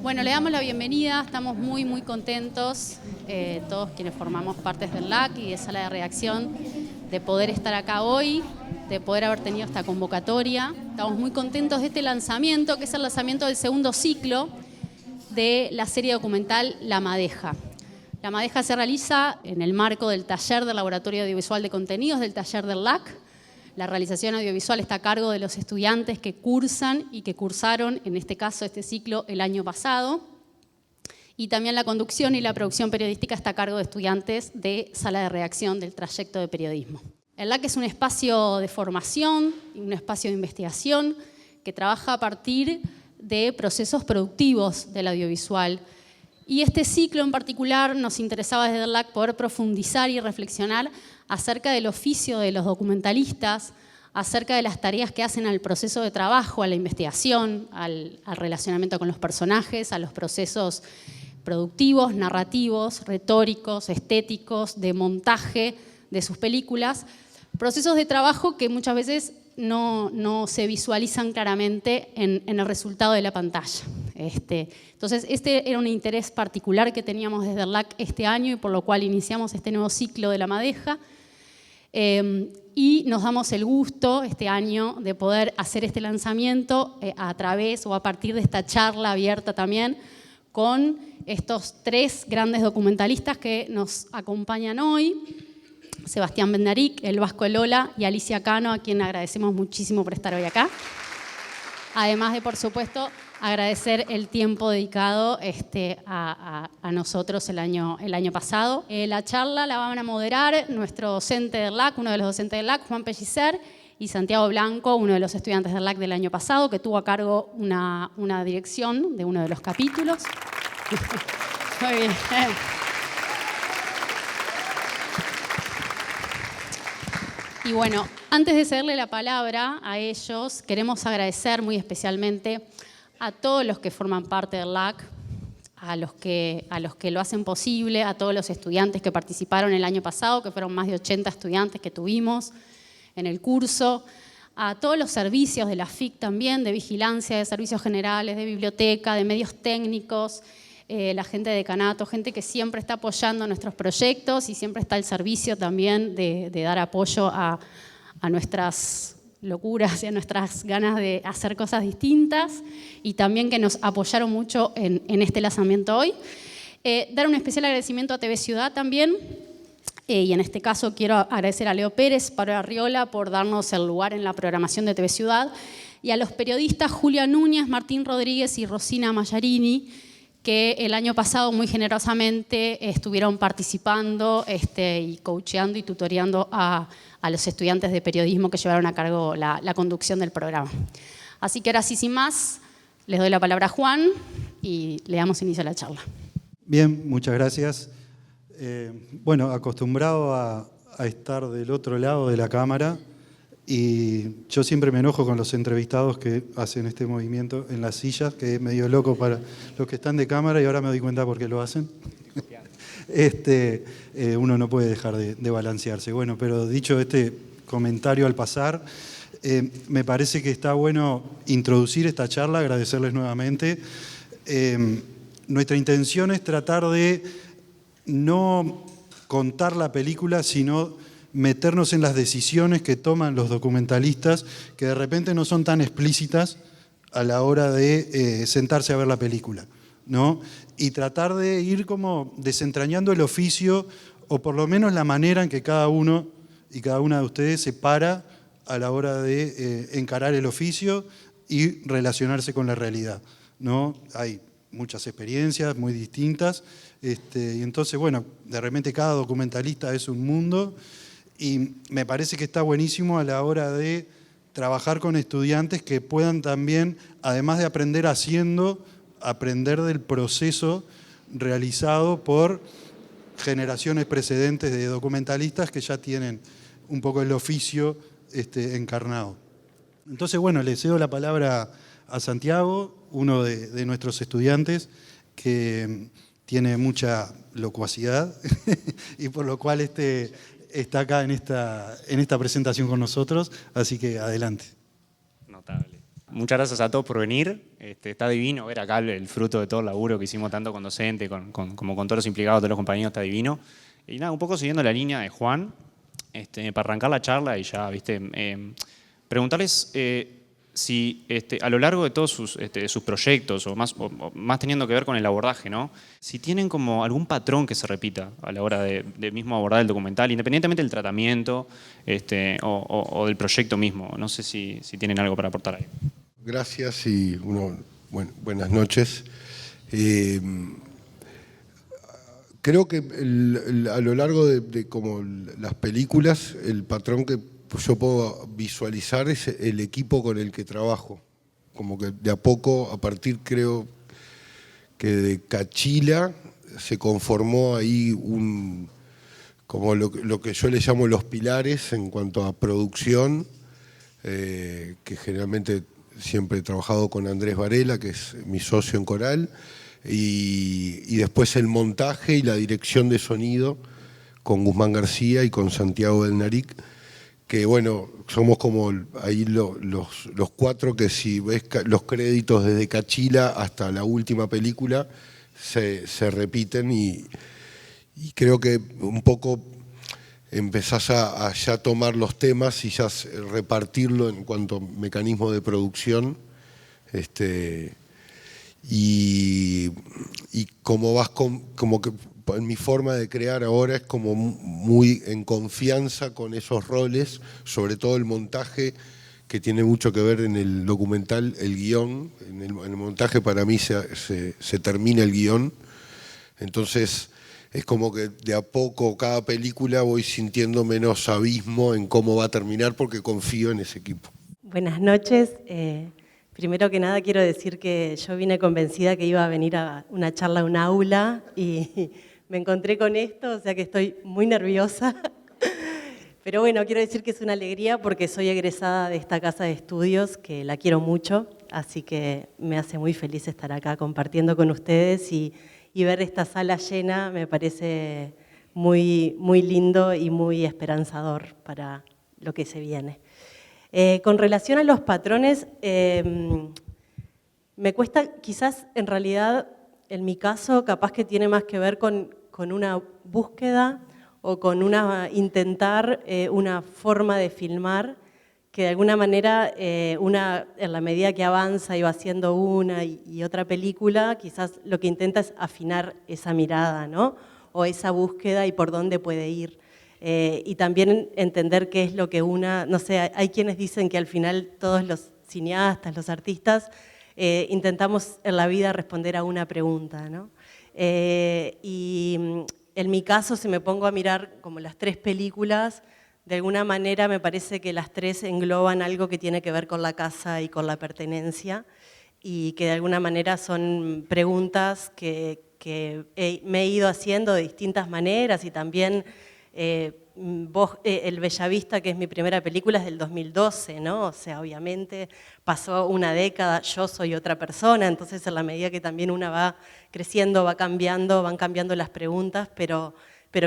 Bueno, le damos la bienvenida, estamos muy contentos, todos quienes formamos parte del LAC y de Sala de Redacción, de poder estar acá hoy, de poder haber tenido esta convocatoria. Estamos muy contentos de este lanzamiento, que es el lanzamiento del segundo ciclo de la serie documental La Madeja. La Madeja se realiza en el marco del taller del Laboratorio Audiovisual de Contenidos del taller del LAC. La realización audiovisual está a cargo de los estudiantes que cursan y que cursaron, en este caso, este ciclo el año pasado. Y también la conducción y la producción periodística está a cargo de estudiantes de Sala de Redacción del trayecto de periodismo. El LAC es un espacio de formación, un espacio de investigación que trabaja a partir de procesos productivos del audiovisual. Y este ciclo en particular nos interesaba desde el LAC poder profundizar y reflexionar acerca del oficio de los documentalistas, acerca de las tareas que hacen al proceso de trabajo, a la investigación, al relacionamiento con los personajes, a los procesos productivos, narrativos, retóricos, estéticos, de montaje de sus películas, procesos de trabajo que muchas veces no se visualizan claramente en el resultado de la pantalla. Entonces, este era un interés particular que teníamos desde el LAC este año y por lo cual iniciamos este nuevo ciclo de La Madeja. Y nos damos el gusto este año de poder hacer este lanzamiento a través o a partir de esta charla abierta también con estos tres grandes documentalistas que nos acompañan hoy. Sebastián Bendaric, el Vasco Elola y Alicia Cano, a quien agradecemos muchísimo por estar hoy acá. Además de, por supuesto, agradecer el tiempo dedicado a nosotros el año pasado. La charla la van a moderar nuestro docente del LAC, uno de los docentes del LAC, Juan Pellicer, y Santiago Blanco, uno de los estudiantes del LAC del año pasado, que tuvo a cargo una dirección de uno de los capítulos. Muy bien. Y bueno, antes de cederle la palabra a ellos, queremos agradecer muy especialmente a todos los que forman parte del LAC, a los que lo hacen posible, a todos los estudiantes que participaron el año pasado, que fueron más de 80 estudiantes que tuvimos en el curso, a todos los servicios de la FIC también, de vigilancia, de servicios generales, de biblioteca, de medios técnicos, la gente de decanato, gente que siempre está apoyando nuestros proyectos y siempre está al servicio también de dar apoyo a nuestras locuras y a nuestras ganas de hacer cosas distintas y también que nos apoyaron mucho en este lanzamiento hoy. Dar un especial agradecimiento a TV Ciudad también y en este caso quiero agradecer a Leo Pérez, Pablo Arriola por darnos el lugar en la programación de TV Ciudad y a los periodistas Julia Núñez, Martín Rodríguez y Rosina Mallarini, que el año pasado muy generosamente estuvieron participando y coacheando y tutoreando a los estudiantes de periodismo que llevaron a cargo la conducción del programa. Así que ahora sí, sin más, les doy la palabra a Juan y le damos inicio a la charla. Bien, muchas gracias. Bueno, acostumbrado a estar del otro lado de la cámara, y yo siempre me enojo con los entrevistados que hacen este movimiento en las sillas, que es medio loco para los que están de cámara y ahora me doy cuenta por qué lo hacen. Uno no puede dejar de balancearse. Bueno, pero dicho este comentario al pasar, me parece que está bueno introducir esta charla, agradecerles nuevamente. Nuestra intención es tratar de no contar la película, sino meternos en las decisiones que toman los documentalistas, que de repente no son tan explícitas a la hora de sentarse a ver la película, ¿no? Y tratar de ir como desentrañando el oficio, o por lo menos la manera en que cada uno y cada una de ustedes se para a la hora de encarar el oficio y relacionarse con la realidad, ¿no? Hay muchas experiencias muy distintas, y entonces, bueno, de repente cada documentalista es un mundo. Y me parece que está buenísimo a la hora de trabajar con estudiantes que puedan también, además de aprender haciendo, aprender del proceso realizado por generaciones precedentes de documentalistas que ya tienen un poco el oficio encarnado. Entonces, bueno, le cedo la palabra a Santiago, uno de nuestros estudiantes que tiene mucha locuacidad y por lo cual está acá en esta presentación con nosotros, así que adelante. Notable. muchas gracias a todos por venir. Está divino ver acá el fruto de todo el laburo que hicimos tanto con docente, como con todos los implicados, todos los compañeros, está divino. Y nada, un poco siguiendo la línea de Juan, para arrancar la charla y ya, preguntarles si a lo largo de todos sus proyectos, o más teniendo que ver con el abordaje, ¿no? Si tienen como algún patrón que se repita a la hora de mismo abordar el documental, independientemente del tratamiento o del proyecto mismo. No sé si tienen algo para aportar ahí. Gracias y buenas noches. Creo que a lo largo de como las películas, el patrón que yo puedo visualizar es el equipo con el que trabajo. Como que de a poco, a partir creo que de Cachila, se conformó ahí como lo que yo le llamo los pilares en cuanto a producción, que generalmente siempre he trabajado con Andrés Varela, que es mi socio en Coral, y después el montaje y la dirección de sonido con Guzmán García y con Santiago del Naric, que bueno, somos como ahí los cuatro que si ves los créditos desde Cachila hasta la última película se repiten y creo que un poco empezás a ya tomar los temas y ya repartirlo en cuanto a mecanismo de producción, y como vas como que en mi forma de crear ahora es como muy en confianza con esos roles, sobre todo el montaje, que tiene mucho que ver en el documental, el guión. En el montaje para mí se termina el guión, entonces es como que de a poco cada película voy sintiendo menos abismo en cómo va a terminar porque confío en ese equipo. Buenas noches. Primero que nada quiero decir que yo vine convencida que iba a venir a una charla a un aula y me encontré con esto, o sea que estoy muy nerviosa. Pero bueno, quiero decir que es una alegría porque soy egresada de esta casa de estudios, que la quiero mucho, así que me hace muy feliz estar acá compartiendo con ustedes y ver esta sala llena me parece muy, muy lindo y muy esperanzador para lo que se viene. Con relación a los patrones, me cuesta quizás en realidad, en mi caso, capaz que tiene más que ver con una búsqueda o con intentar una forma de filmar que de alguna manera en la medida que avanza y va haciendo una y otra película, quizás lo que intenta es afinar esa mirada, ¿no? O esa búsqueda y por dónde puede ir. Y también entender qué es lo que no sé, hay quienes dicen que al final todos los cineastas, los artistas, intentamos en la vida responder a una pregunta, ¿no? Y en mi caso, si me pongo a mirar como las tres películas, de alguna manera me parece que las tres engloban algo que tiene que ver con la casa y con la pertenencia y que de alguna manera son preguntas que me he ido haciendo de distintas maneras y también El Bellavista, que es mi primera película, es del 2012, ¿no? O sea, obviamente pasó una década, yo soy otra persona, entonces en la medida que también una va creciendo, van cambiando las preguntas, pero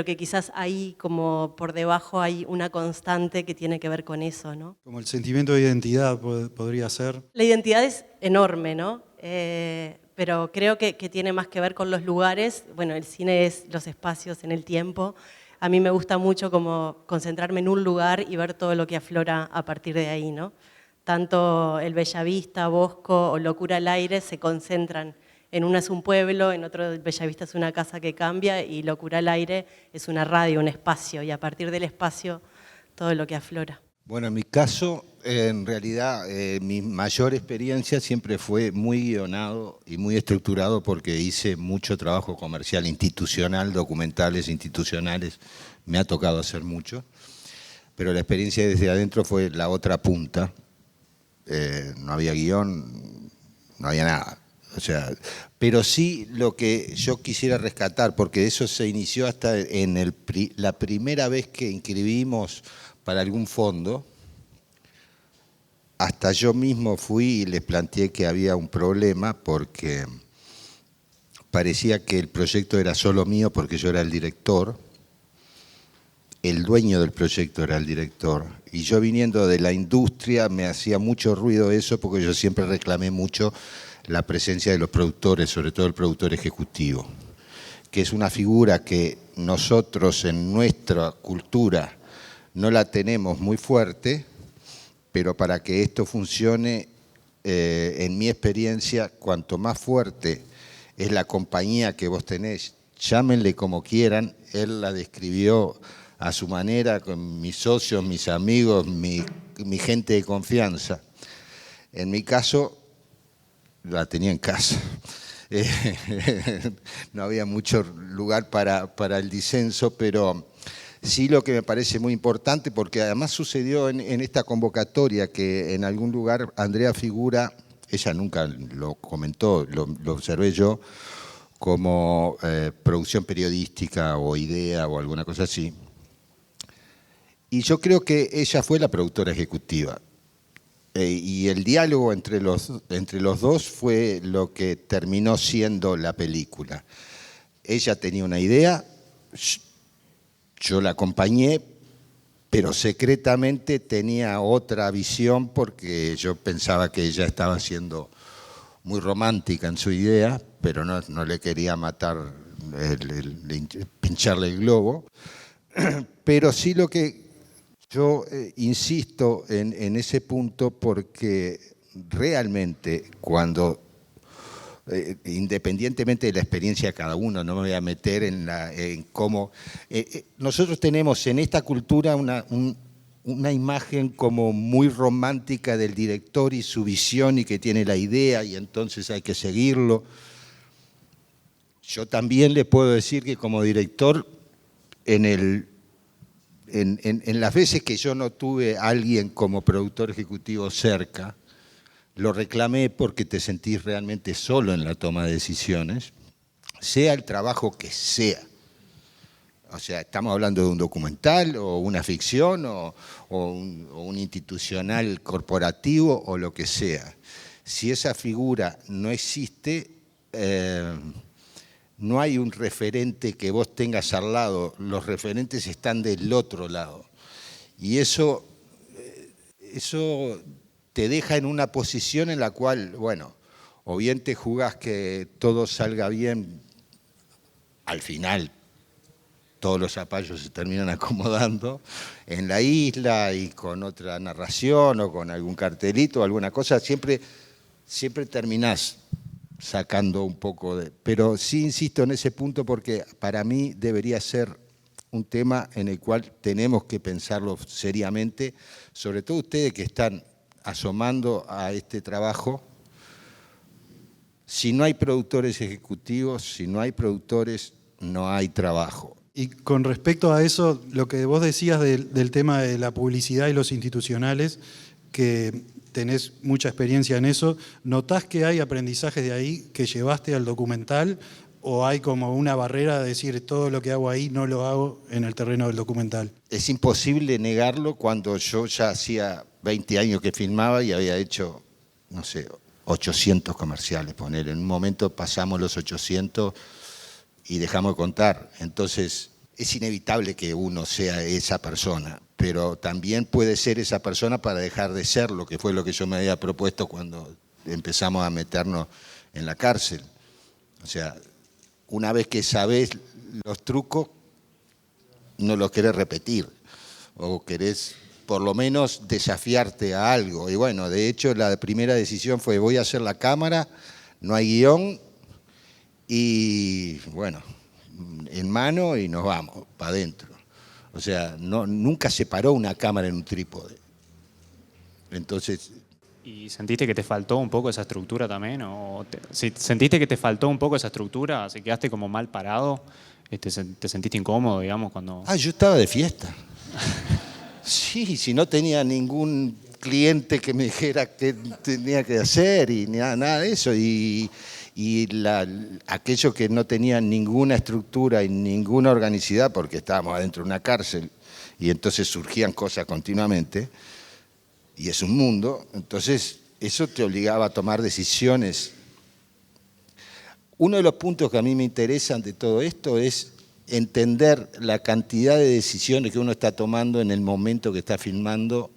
que quizás ahí como por debajo hay una constante que tiene que ver con eso, ¿no? Como el sentimiento de identidad podría ser. La identidad es enorme, ¿no? Pero creo que tiene más que ver con los lugares. Bueno, el cine es los espacios en el tiempo. A mí me gusta mucho como concentrarme en un lugar y ver todo lo que aflora a partir de ahí, ¿no? Tanto El Bellavista, Bosco o Locura al Aire se concentran. En una es un pueblo, en otro Bellavista es una casa que cambia y Locura al Aire es una radio, un espacio, y a partir del espacio todo lo que aflora. Bueno, en mi caso, en realidad, mi mayor experiencia siempre fue muy guionado y muy estructurado porque hice mucho trabajo comercial institucional, documentales institucionales, me ha tocado hacer mucho, pero la experiencia desde adentro fue la otra punta, no había guión, no había nada. O sea, pero sí lo que yo quisiera rescatar, porque eso se inició hasta en la primera vez que inscribimos para algún fondo, hasta yo mismo fui y les planteé que había un problema porque parecía que el proyecto era solo mío porque yo era el director el dueño del proyecto era el director. Y yo viniendo de la industria me hacía mucho ruido eso porque yo siempre reclamé mucho la presencia de los productores, sobre todo el productor ejecutivo, que es una figura que nosotros en nuestra cultura no la tenemos muy fuerte, pero para que esto funcione, en mi experiencia, cuanto más fuerte es la compañía que vos tenés, llámenle como quieran, él la describió a su manera, con mis socios, mis amigos, mi gente de confianza. En mi caso, la tenía en casa. No había mucho lugar para el disenso, pero sí lo que me parece muy importante, porque además sucedió en esta convocatoria que en algún lugar Andrea figura, ella nunca lo comentó, lo observé yo, como producción periodística o idea o alguna cosa así. Y yo creo que ella fue la productora ejecutiva. Y el diálogo entre los dos fue lo que terminó siendo la película. Ella tenía una idea, yo la acompañé, pero secretamente tenía otra visión porque yo pensaba que ella estaba siendo muy romántica en su idea, pero no le quería matar, pincharle el globo. Pero sí lo que yo insisto en ese punto porque realmente cuando, independientemente de la experiencia de cada uno, no me voy a meter en cómo... nosotros tenemos en esta cultura una imagen como muy romántica del director y su visión y que tiene la idea y entonces hay que seguirlo. Yo también le puedo decir que como director, en las veces que yo no tuve a alguien como productor ejecutivo cerca, lo reclamé porque te sentís realmente solo en la toma de decisiones, sea el trabajo que sea. O sea, estamos hablando de un documental o una ficción o un institucional corporativo o lo que sea. Si esa figura no existe, no hay un referente que vos tengas al lado, los referentes están del otro lado. Y eso te deja en una posición en la cual, bueno, o bien te jugás que todo salga bien, al final todos los zapallos se terminan acomodando en la isla y con otra narración o con algún cartelito o alguna cosa, siempre terminás sacando un poco de... Pero sí insisto en ese punto porque para mí debería ser un tema en el cual tenemos que pensarlo seriamente, sobre todo ustedes que están asomando a este trabajo. Si no hay productores ejecutivos, si no hay productores, no hay trabajo. Y con respecto a eso, lo que vos decías del tema de la publicidad y los institucionales, que tenés mucha experiencia en eso, ¿notás que hay aprendizajes de ahí que llevaste al documental o hay como una barrera de decir todo lo que hago ahí no lo hago en el terreno del documental? Es imposible negarlo cuando yo ya hacía 20 años que filmaba y había hecho, no sé, 800 comerciales, ponele. En un momento pasamos los 800 y dejamos de contar. Entonces, es inevitable que uno sea esa persona, pero también puede ser esa persona para dejar de serlo, que fue lo que yo me había propuesto cuando empezamos a meternos en la cárcel. O sea, una vez que sabés los trucos, no los querés repetir, o querés por lo menos desafiarte a algo. Y bueno, de hecho, la primera decisión fue voy a hacer la cámara, no hay guión, y bueno, en mano y nos vamos, para adentro. O sea, nunca se paró una cámara en un trípode. Entonces... ¿Y sentiste que te faltó un poco esa estructura también? ¿Sentiste que te faltó un poco esa estructura? ¿Se quedaste como mal parado? ¿Te sentiste incómodo, digamos, cuando...? Yo estaba de fiesta. Sí, si no tenía ningún cliente que me dijera qué tenía que hacer y nada de eso. Y aquello que no tenía ninguna estructura y ninguna organicidad, porque estábamos adentro de una cárcel y entonces surgían cosas continuamente, y es un mundo, entonces eso te obligaba a tomar decisiones. Uno de los puntos que a mí me interesan de todo esto es entender la cantidad de decisiones que uno está tomando en el momento que está filmando.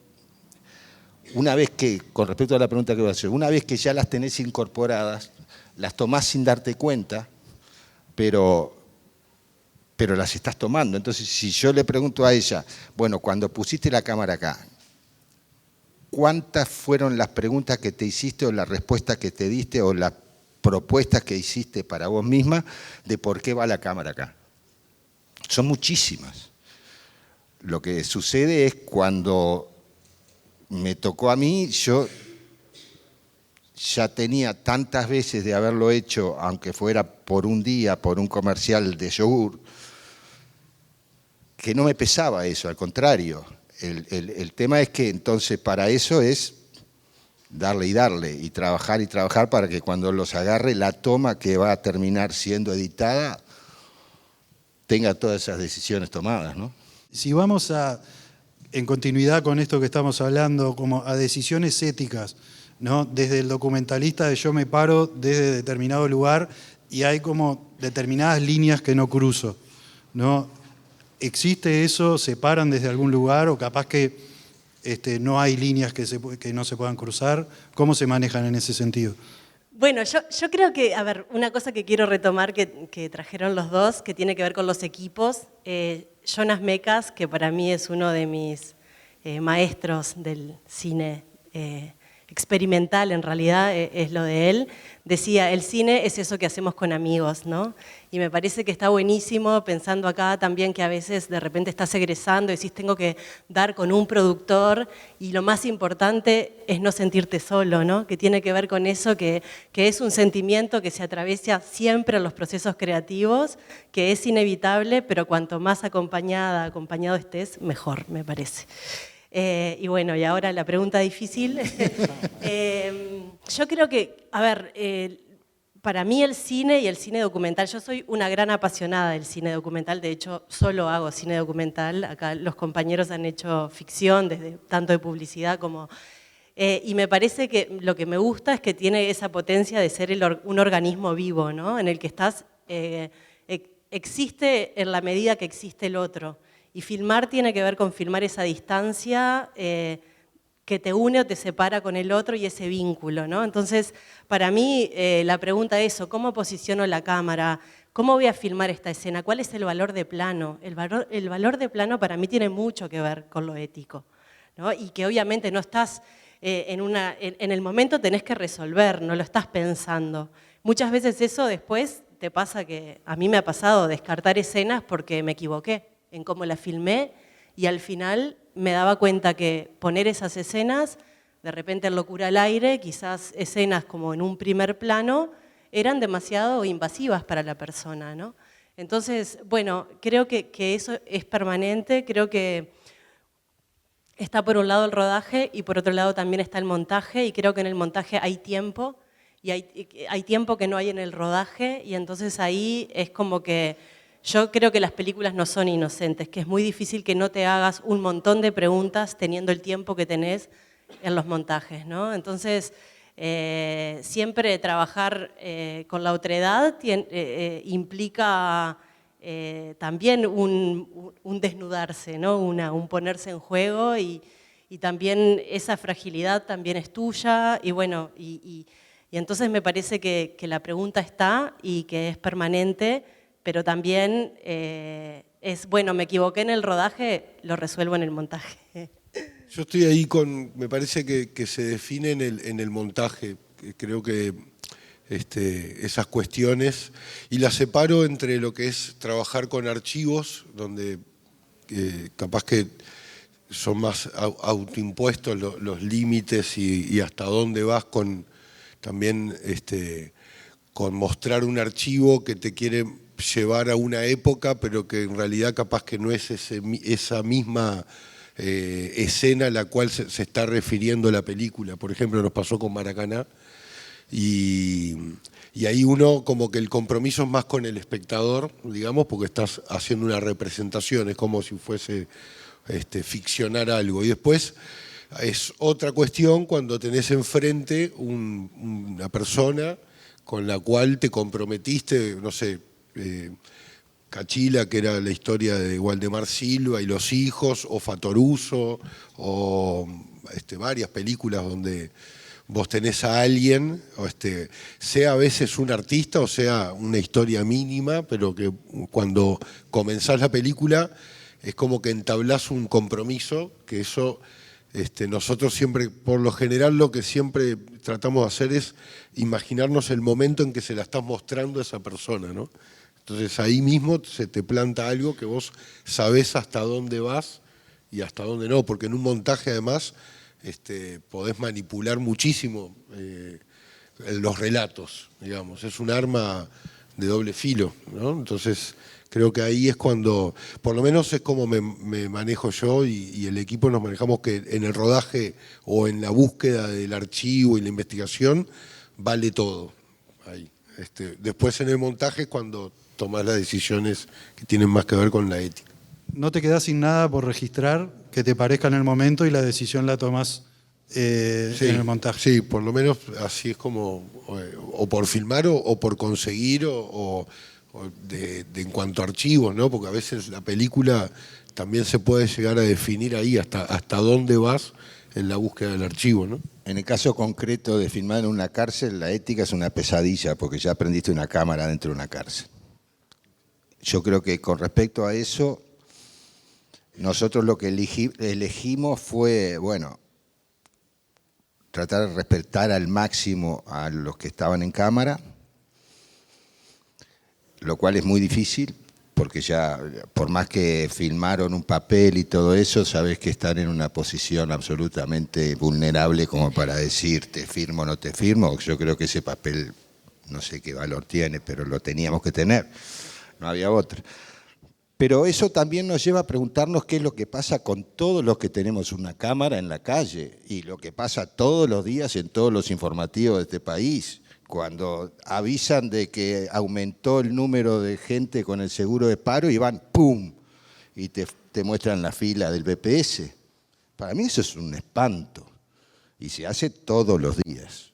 Una vez que, con respecto a la pregunta que voy a hacer, una vez que ya las tenés incorporadas, las tomás sin darte cuenta, pero las estás tomando. Entonces, si yo le pregunto a ella, bueno, cuando pusiste la cámara acá, ¿cuántas fueron las preguntas que te hiciste o las respuestas que te diste o las propuestas que hiciste para vos misma de por qué va la cámara acá? Son muchísimas. Lo que sucede es cuando me tocó a mí, yo ya tenía tantas veces de haberlo hecho, aunque fuera por un día, por un comercial de yogur, que no me pesaba eso, al contrario. El tema es que entonces para eso es darle y trabajar para que cuando los agarre la toma que va a terminar siendo editada tenga todas esas decisiones tomadas, ¿no? Si vamos en continuidad con esto que estamos hablando, como a decisiones éticas, ¿no? Desde el documentalista de yo me paro desde determinado lugar y hay como determinadas líneas que no cruzo, ¿no? ¿Existe eso? ¿Se paran desde algún lugar o capaz que no hay líneas que no se puedan cruzar? ¿Cómo se manejan en ese sentido? Bueno, yo creo que, a ver, una cosa que quiero retomar que trajeron los dos, que tiene que ver con los equipos. Jonas Mekas, que para mí es uno de mis maestros del cine experimental, en realidad es lo de él, decía, el cine es eso que hacemos con amigos, ¿no? Y me parece que está buenísimo, pensando acá también que a veces de repente estás egresando y decís, tengo que dar con un productor, y lo más importante es no sentirte solo, ¿no? Que tiene que ver con eso, que es un sentimiento que se atraviesa siempre en los procesos creativos, que es inevitable, pero cuanto más acompañado estés, mejor, me parece. Y bueno, y ahora la pregunta difícil. Yo creo que, a ver, para mí el cine y el cine documental, yo soy una gran apasionada del cine documental, de hecho solo hago cine documental, acá los compañeros han hecho ficción, desde tanto de publicidad como... y me parece que lo que me gusta es que tiene esa potencia de ser un organismo vivo, ¿no? En el que estás, existe en la medida que existe el otro. Y filmar tiene que ver con filmar esa distancia que te une o te separa con el otro y ese vínculo, ¿no? Entonces, para mí, la pregunta es eso, ¿cómo posiciono la cámara? ¿Cómo voy a filmar esta escena? ¿Cuál es el valor de plano? El valor de plano para mí tiene mucho que ver con lo ético, ¿no? Y que obviamente no estás en el momento tenés que resolver, no lo estás pensando. Muchas veces eso después te pasa que, a mí me ha pasado descartar escenas porque me equivoqué en cómo la filmé, y al final me daba cuenta que poner esas escenas, de repente en Locura al aire, quizás escenas como en un primer plano, eran demasiado invasivas para la persona, ¿no? Entonces, bueno, creo que eso es permanente, creo que está por un lado el rodaje y por otro lado también está el montaje, y creo que en el montaje hay tiempo, y hay tiempo que no hay en el rodaje, y entonces ahí es como que yo creo que las películas no son inocentes, que es muy difícil que no te hagas un montón de preguntas teniendo el tiempo que tenés en los montajes, ¿no? Entonces, siempre trabajar con la otredad implica también un desnudarse, ¿no? Un ponerse en juego, y también esa fragilidad también es tuya, y bueno, y entonces me parece que la pregunta está y que es permanente, pero también es, bueno, me equivoqué en el rodaje, lo resuelvo en el montaje. Yo estoy ahí me parece que se define en el montaje, creo que esas cuestiones, y las separo entre lo que es trabajar con archivos, donde capaz que son más autoimpuestos los límites y hasta dónde vas con también con mostrar un archivo que te quiere llevar a una época, pero que en realidad capaz que no es esa misma escena a la cual se está refiriendo la película. Por ejemplo, nos pasó con Maracaná, y ahí uno como que el compromiso es más con el espectador, digamos, porque estás haciendo una representación, es como si fuese ficcionar algo. Y después es otra cuestión cuando tenés enfrente una persona con la cual te comprometiste, no sé, Cachila, que era la historia de Waldemar Silva y los hijos, o Fatoruso, o varias películas donde vos tenés a alguien, o sea a veces un artista o sea una historia mínima, pero que cuando comenzás la película es como que entablás un compromiso, que eso nosotros siempre, por lo general, lo que siempre tratamos de hacer es imaginarnos el momento en que se la estás mostrando a esa persona, ¿no? Entonces ahí mismo se te planta algo que vos sabés hasta dónde vas y hasta dónde no, porque en un montaje además podés manipular muchísimo los relatos, digamos, es un arma de doble filo, ¿no? Entonces creo que ahí es cuando, por lo menos es como me manejo yo y el equipo nos manejamos, que en el rodaje o en la búsqueda del archivo y la investigación vale todo. Ahí. Después en el montaje es cuando tomás las decisiones que tienen más que ver con la ética. No te quedás sin nada por registrar que te parezca en el momento y la decisión la tomás en el montaje. Sí, por lo menos así es como, o por filmar o por conseguir o en cuanto a archivos, ¿no? Porque a veces la película también se puede llegar a definir ahí hasta dónde vas en la búsqueda del archivo, ¿no? En el caso concreto de filmar en una cárcel, la ética es una pesadilla porque ya aprendiste una cámara dentro de una cárcel. Yo creo que con respecto a eso, nosotros lo que elegimos fue, bueno, tratar de respetar al máximo a los que estaban en cámara, lo cual es muy difícil, porque ya, por más que filmaron un papel y todo eso, sabes que están en una posición absolutamente vulnerable como para decir, te firmo o no te firmo. Yo creo que ese papel, no sé qué valor tiene, pero lo teníamos que tener, no había otra. Pero eso también nos lleva a preguntarnos qué es lo que pasa con todos los que tenemos una cámara en la calle y lo que pasa todos los días en todos los informativos de este país. Cuando avisan de que aumentó el número de gente con el seguro de paro y van ¡pum! Y te muestran la fila del BPS. Para mí eso es un espanto y se hace todos los días.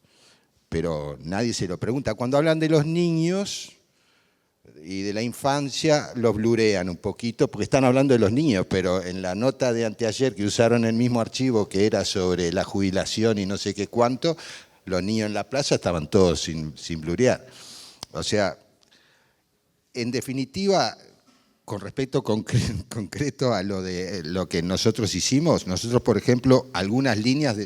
Pero nadie se lo pregunta. Cuando hablan de los niños y de la infancia, los blurean un poquito porque están hablando de los niños, pero en la nota de anteayer que usaron el mismo archivo que era sobre la jubilación y no sé qué cuánto, los niños en la plaza estaban todos sin blurear. O sea, en definitiva, con respecto concreto a lo que nosotros hicimos, nosotros, por ejemplo, algunas líneas,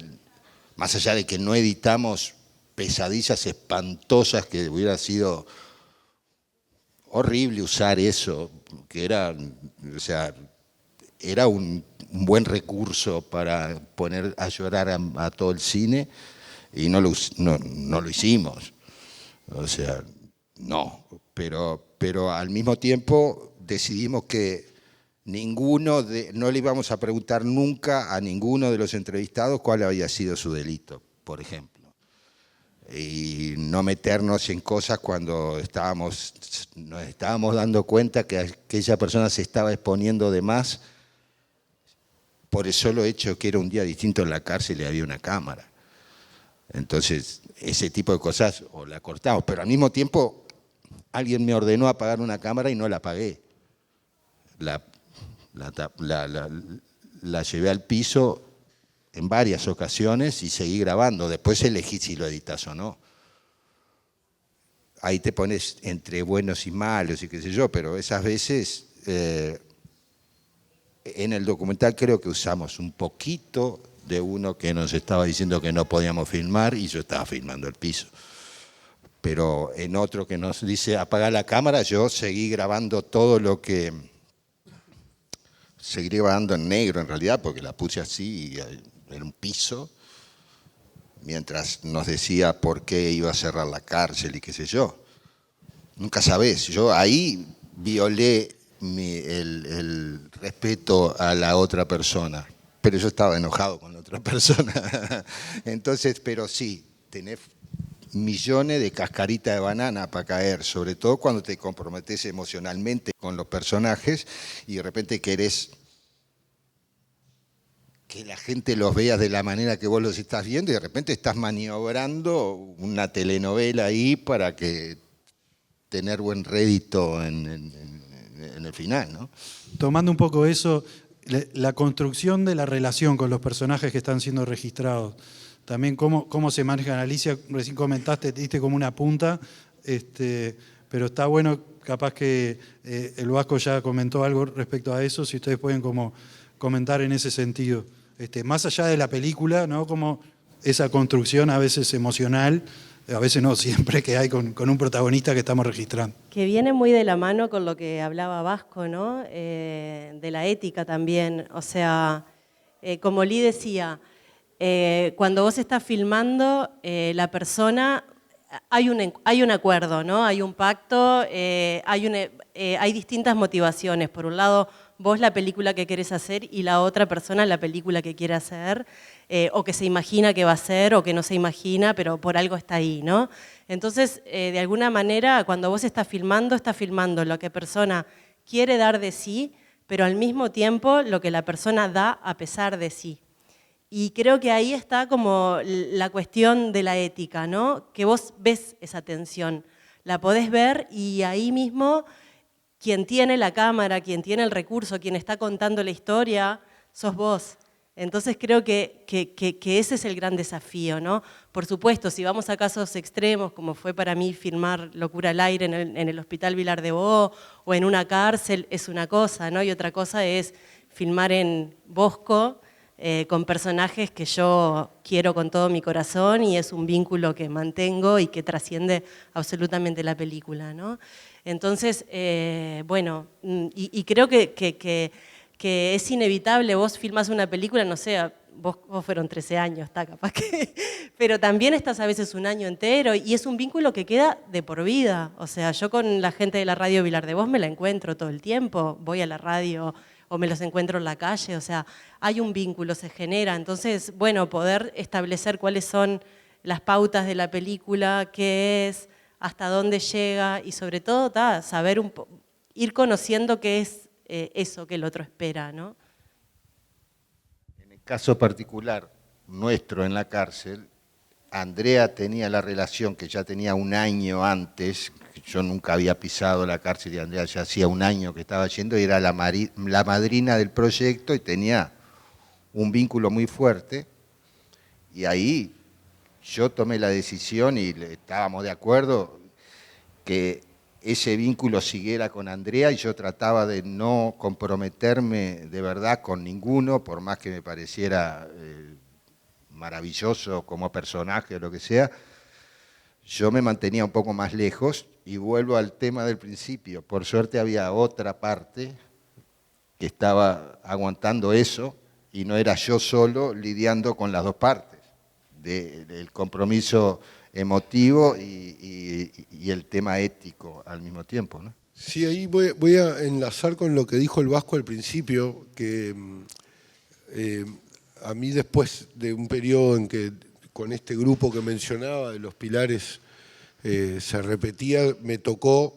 más allá de que no editamos pesadillas espantosas, que hubiera sido horrible usar eso, que era, o sea, era un buen recurso para poner a llorar a todo el cine, y no lo hicimos. O sea, no. Pero al mismo tiempo decidimos que no le íbamos a preguntar nunca a ninguno de los entrevistados cuál había sido su delito, por ejemplo. Y no meternos en cosas cuando nos estábamos dando cuenta que aquella persona se estaba exponiendo de más por el solo hecho que era un día distinto en la cárcel y había una cámara. Entonces, ese tipo de cosas o la cortamos, pero al mismo tiempo alguien me ordenó apagar una cámara y no la apagué. La llevé al piso en varias ocasiones y seguí grabando. Después elegí si lo editas o no. Ahí te pones entre buenos y malos y qué sé yo, pero esas veces en el documental creo que usamos un poquito de uno que nos estaba diciendo que no podíamos filmar y yo estaba filmando el piso. Pero en otro que nos dice apagar la cámara, yo seguí grabando todo lo que... Seguí grabando en negro en realidad, porque la puse así en un piso, mientras nos decía por qué iba a cerrar la cárcel y qué sé yo. Nunca sabés, yo ahí violé el respeto a la otra persona, pero yo estaba enojado con la otra persona. Entonces, pero sí, tenés millones de cascaritas de banana para caer, sobre todo cuando te comprometes emocionalmente con los personajes y de repente querés que la gente los vea de la manera que vos los estás viendo y de repente estás maniobrando una telenovela ahí para que tener buen rédito en en el final, ¿no? Tomando un poco eso, la construcción de la relación con los personajes que están siendo registrados, también cómo se manejan. Alicia, recién comentaste, te diste como una punta, pero está bueno, capaz que el Vasco ya comentó algo respecto a eso, si ustedes pueden como comentar en ese sentido. Más allá de la película, ¿no? Como esa construcción a veces emocional, a veces no siempre, que hay con un protagonista que estamos registrando. Que viene muy de la mano con lo que hablaba Vasco, ¿no? De la ética también. O sea, como Lee decía, cuando vos estás filmando, la persona, hay un acuerdo, ¿no? Hay un pacto, hay distintas motivaciones. Por un lado, vos la película que querés hacer y la otra persona la película que quiere hacer, o que se imagina que va a hacer, o que no se imagina, pero por algo está ahí, ¿no? Entonces, de alguna manera, cuando vos estás filmando lo que la persona quiere dar de sí, pero al mismo tiempo lo que la persona da a pesar de sí. Y creo que ahí está como la cuestión de la ética, ¿no? Que vos ves esa tensión, la podés ver y ahí mismo quien tiene la cámara, quien tiene el recurso, quien está contando la historia, sos vos. Entonces creo que ese es el gran desafío, ¿no? Por supuesto, si vamos a casos extremos, como fue para mí filmar Locura al aire en el Hospital Vilar de Bo o en una cárcel, es una cosa, ¿no? Y otra cosa es filmar en Bosco, con personajes que yo quiero con todo mi corazón y es un vínculo que mantengo y que trasciende absolutamente la película, ¿no? Entonces, bueno, y creo que es inevitable, vos filmás una película, no sé, vos fueron 13 años, está capaz que, pero también estás a veces un año entero y es un vínculo que queda de por vida. O sea, yo con la gente de la radio Vilar de Bo me la encuentro todo el tiempo, voy a la radio o me los encuentro en la calle, o sea, hay un vínculo, se genera. Entonces, bueno, poder establecer cuáles son las pautas de la película, qué es, hasta dónde llega y sobre todo saber ir conociendo qué es eso que el otro espera, ¿no? En el caso particular nuestro en la cárcel, Andrea tenía la relación que ya tenía un año antes, yo nunca había pisado la cárcel y Andrea ya hacía un año que estaba yendo y era la madrina del proyecto y tenía un vínculo muy fuerte y ahí yo tomé la decisión y estábamos de acuerdo que ese vínculo siguiera con Andrea y yo trataba de no comprometerme de verdad con ninguno, por más que me pareciera maravilloso como personaje o lo que sea, yo me mantenía un poco más lejos y vuelvo al tema del principio. Por suerte había otra parte que estaba aguantando eso y no era yo solo lidiando con las dos partes, del compromiso emotivo y el tema ético al mismo tiempo, ¿no? Sí, ahí voy a enlazar con lo que dijo el Vasco al principio, que a mí después de un periodo en que con este grupo que mencionaba, de los pilares, se repetía, me tocó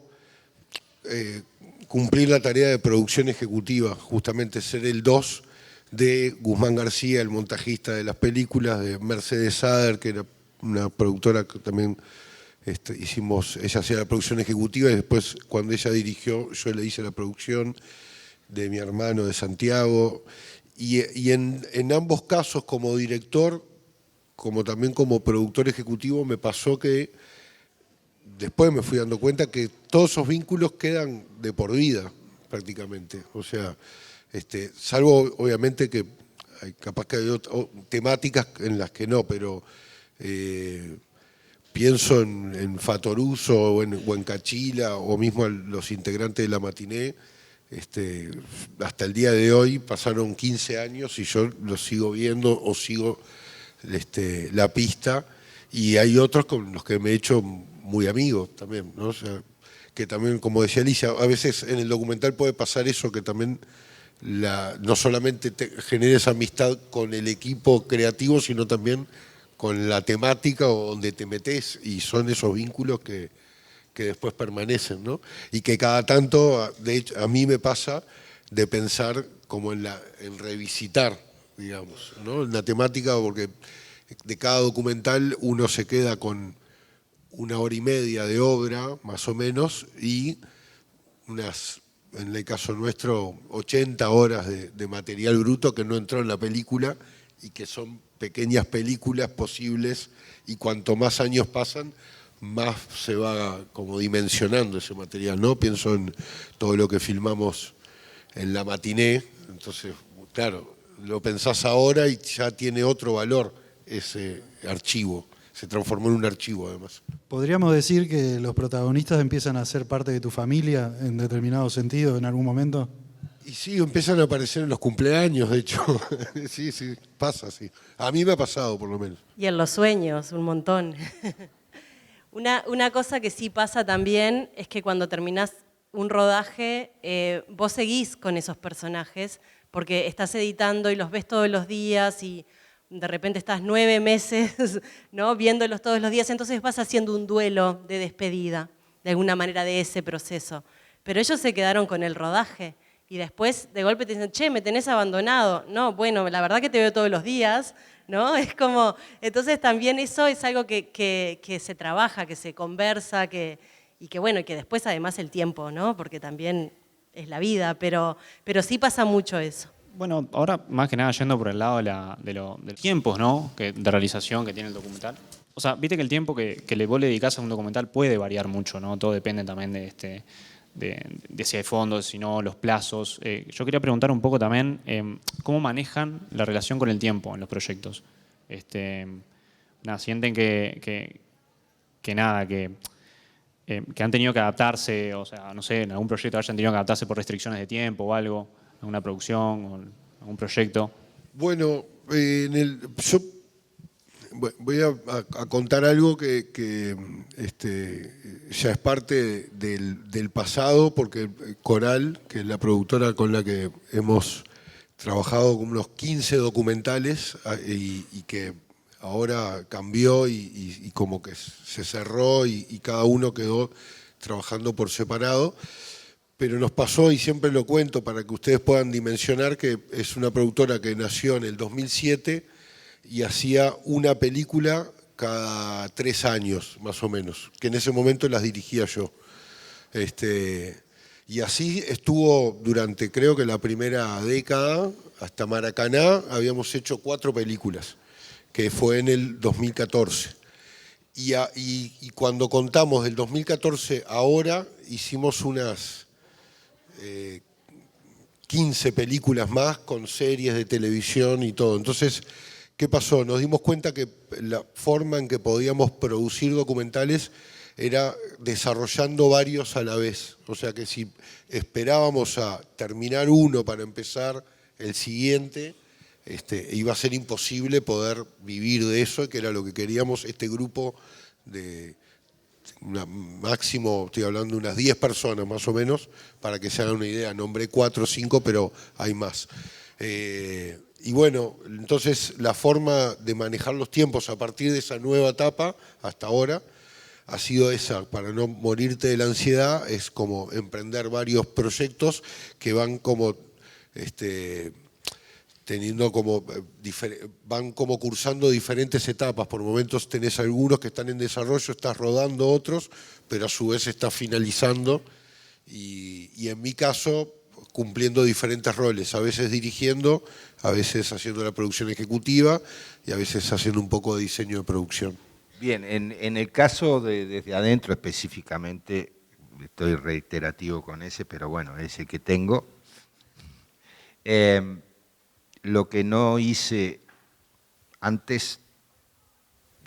cumplir la tarea de producción ejecutiva, justamente ser el 2 de Guzmán García, el montajista de las películas, de Mercedes Sader, que era una productora que también ella hacía la producción ejecutiva y después cuando ella dirigió yo le hice la producción, de mi hermano de Santiago, y en ambos casos como director, como también como productor ejecutivo, me pasó que después me fui dando cuenta que todos esos vínculos quedan de por vida prácticamente, o sea, salvo obviamente que capaz que hay temáticas en las que no, pero pienso en Fatoruso o en Cachila o mismo los integrantes de La Matiné, hasta el día de hoy pasaron 15 años y yo los sigo viendo o sigo la pista y hay otros con los que me he hecho muy amigo también, ¿no? O sea, que también, como decía Alicia, a veces en el documental puede pasar eso, que también no solamente te genera esa amistad con el equipo creativo, sino también con la temática o donde te metes, y son esos vínculos que después permanecen, ¿no? Y que cada tanto, de hecho, a mí me pasa de pensar como en revisitar, digamos, ¿no? En la temática, porque de cada documental uno se queda con 1 hora y media de obra, más o menos, y unas en el caso nuestro, 80 horas de material bruto que no entró en la película y que son pequeñas películas posibles, y cuanto más años pasan, más se va como dimensionando ese material, ¿no? Pienso en todo lo que filmamos en la matiné, entonces, claro, lo pensás ahora y ya tiene otro valor ese archivo, se transformó en un archivo además. ¿Podríamos decir que los protagonistas empiezan a ser parte de tu familia en determinado sentido en algún momento? Y sí, empiezan a aparecer en los cumpleaños, de hecho. Sí, sí, pasa, sí. A mí me ha pasado, por lo menos. Y en los sueños, un montón. Una cosa que sí pasa también es que cuando terminás un rodaje, vos seguís con esos personajes porque estás editando y los ves todos los días y de repente estás 9 meses, ¿no?, viéndolos todos los días, entonces vas haciendo un duelo de despedida, de alguna manera, de ese proceso. Pero ellos se quedaron con el rodaje y después de golpe te dicen, che, me tenés abandonado. No, bueno, la verdad que te veo todos los días, ¿no? Es como, entonces también eso es algo que se trabaja, que se conversa, y que bueno, y que después además el tiempo, ¿no? Porque también es la vida, pero sí pasa mucho eso. Bueno, ahora más que nada yendo por el lado de los tiempos, ¿no?, de realización que tiene el documental. O sea, viste que el tiempo que vos le dedicás a un documental puede variar mucho, ¿no? Todo depende también de si hay fondos, si no, los plazos. Yo quería preguntar un poco también cómo manejan la relación con el tiempo en los proyectos. Sienten que han tenido que adaptarse, o sea, no sé, en algún proyecto hayan tenido que adaptarse por restricciones de tiempo o algo, alguna producción o algún proyecto. Bueno, yo voy a contar algo que ya es parte del pasado, porque Coral, que es la productora con la que hemos trabajado con unos 15 documentales y que ahora cambió y como que se cerró y cada uno quedó trabajando por separado. Pero nos pasó, y siempre lo cuento para que ustedes puedan dimensionar, que es una productora que nació en el 2007 y hacía una película cada 3 años, más o menos, que en ese momento las dirigía yo. Y así estuvo durante, creo que la primera década, hasta Maracaná, habíamos hecho 4 películas, que fue en el 2014. Y cuando contamos del 2014 ahora, hicimos unas 15 películas más con series de televisión y todo. Entonces, ¿qué pasó? Nos dimos cuenta que la forma en que podíamos producir documentales era desarrollando varios a la vez. O sea que si esperábamos a terminar uno para empezar el siguiente, iba a ser imposible poder vivir de eso, que era lo que queríamos este grupo de máximo, estoy hablando de unas 10 personas más o menos, para que se hagan una idea. Nombré 4 o 5, pero hay más. Y bueno, entonces la forma de manejar los tiempos a partir de esa nueva etapa hasta ahora ha sido esa, para no morirte de la ansiedad, es como emprender varios proyectos que van como teniendo como van como cursando diferentes etapas. Por momentos tenés algunos que están en desarrollo, estás rodando otros, pero a su vez estás finalizando y en mi caso cumpliendo diferentes roles, a veces dirigiendo, a veces haciendo la producción ejecutiva y a veces haciendo un poco de diseño de producción. Bien, en el caso de Desde Adentro específicamente, estoy reiterativo con ese, pero bueno, ese que tengo. Lo que no hice antes,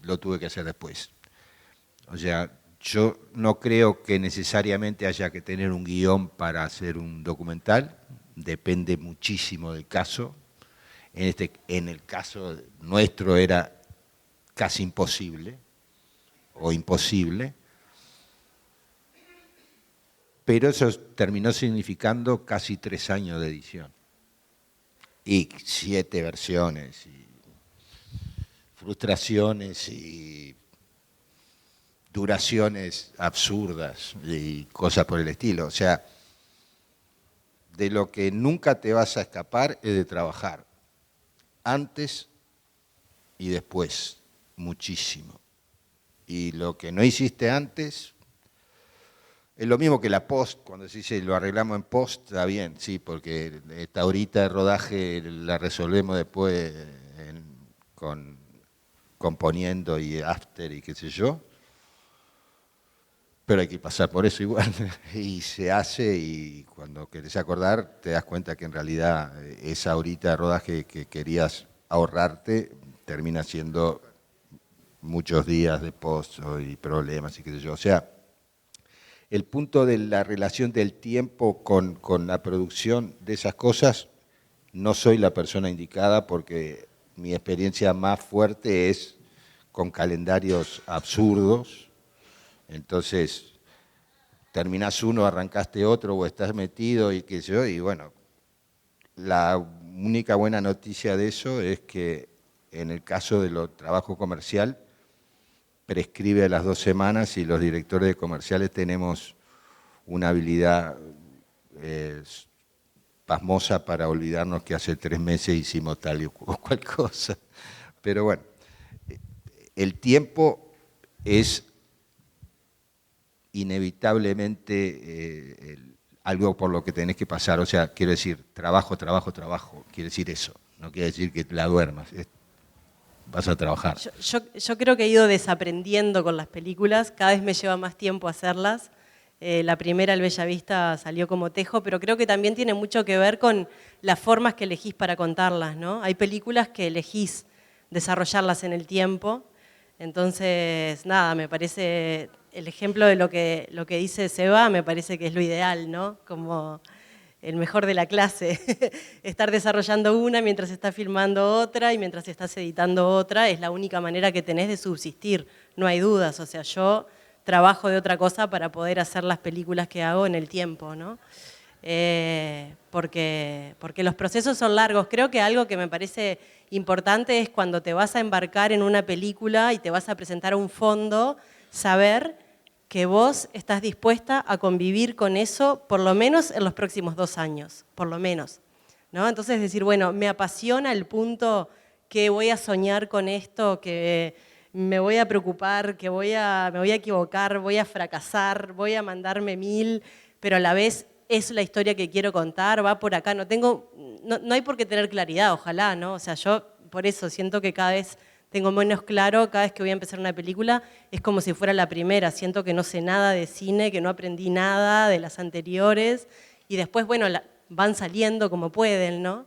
lo tuve que hacer después. O sea, yo no creo que necesariamente haya que tener un guión para hacer un documental, depende muchísimo del caso. En el caso nuestro era casi imposible, o imposible, pero eso terminó significando casi 3 años de edición. Y 7 versiones, y frustraciones, y duraciones absurdas, y cosas por el estilo. O sea, de lo que nunca te vas a escapar es de trabajar, antes y después, muchísimo. Y lo que no hiciste antes, Es lo mismo que la post, cuando se dice lo arreglamos en post, está bien, sí, porque esta horita de rodaje la resolvemos después componiendo y after y qué sé yo. Pero hay que pasar por eso igual. Y se hace y cuando querés acordar te das cuenta que en realidad esa horita de rodaje que querías ahorrarte termina siendo muchos días de post y problemas y qué sé yo. O sea, el punto de la relación del tiempo con la producción de esas cosas, no soy la persona indicada porque mi experiencia más fuerte es con calendarios absurdos. Entonces, terminás uno, arrancaste otro o estás metido y qué sé yo, y bueno, la única buena noticia de eso es que en el caso del trabajo comercial, prescribe a las 2 semanas y los directores de comerciales tenemos una habilidad pasmosa para olvidarnos que hace 3 meses hicimos tal o cual cosa. Pero bueno, el tiempo es inevitablemente algo por lo que tenés que pasar. O sea, quiero decir, trabajo, quiere decir eso. No quiere decir que la duermas. Vas a trabajar. Yo creo que he ido desaprendiendo con las películas, cada vez me lleva más tiempo hacerlas. La primera, El Bellavista, salió como tejo, pero creo que también tiene mucho que ver con las formas que elegís para contarlas, ¿no? Hay películas que elegís desarrollarlas en el tiempo, entonces, nada, me parece, el ejemplo de lo que dice Seba, me parece que es lo ideal, ¿no? Como el mejor de la clase, estar desarrollando una mientras estás filmando otra y mientras estás editando otra, es la única manera que tenés de subsistir, no hay dudas, o sea, yo trabajo de otra cosa para poder hacer las películas que hago en el tiempo, ¿no? Porque los procesos son largos. Creo que algo que me parece importante es cuando te vas a embarcar en una película y te vas a presentar a un fondo, saber que vos estás dispuesta a convivir con eso por lo menos en los próximos 2 años, por lo menos, ¿no? Entonces decir, bueno, me apasiona el punto que voy a soñar con esto, que me voy a preocupar, que me voy a equivocar, voy a fracasar, voy a mandarme 1000, pero a la vez es la historia que quiero contar, va por acá, no hay por qué tener claridad, ojalá, ¿no? O sea, yo por eso siento que cada vez tengo menos claro, cada vez que voy a empezar una película, es como si fuera la primera, siento que no sé nada de cine, que no aprendí nada de las anteriores, y después, bueno, van saliendo como pueden, ¿no?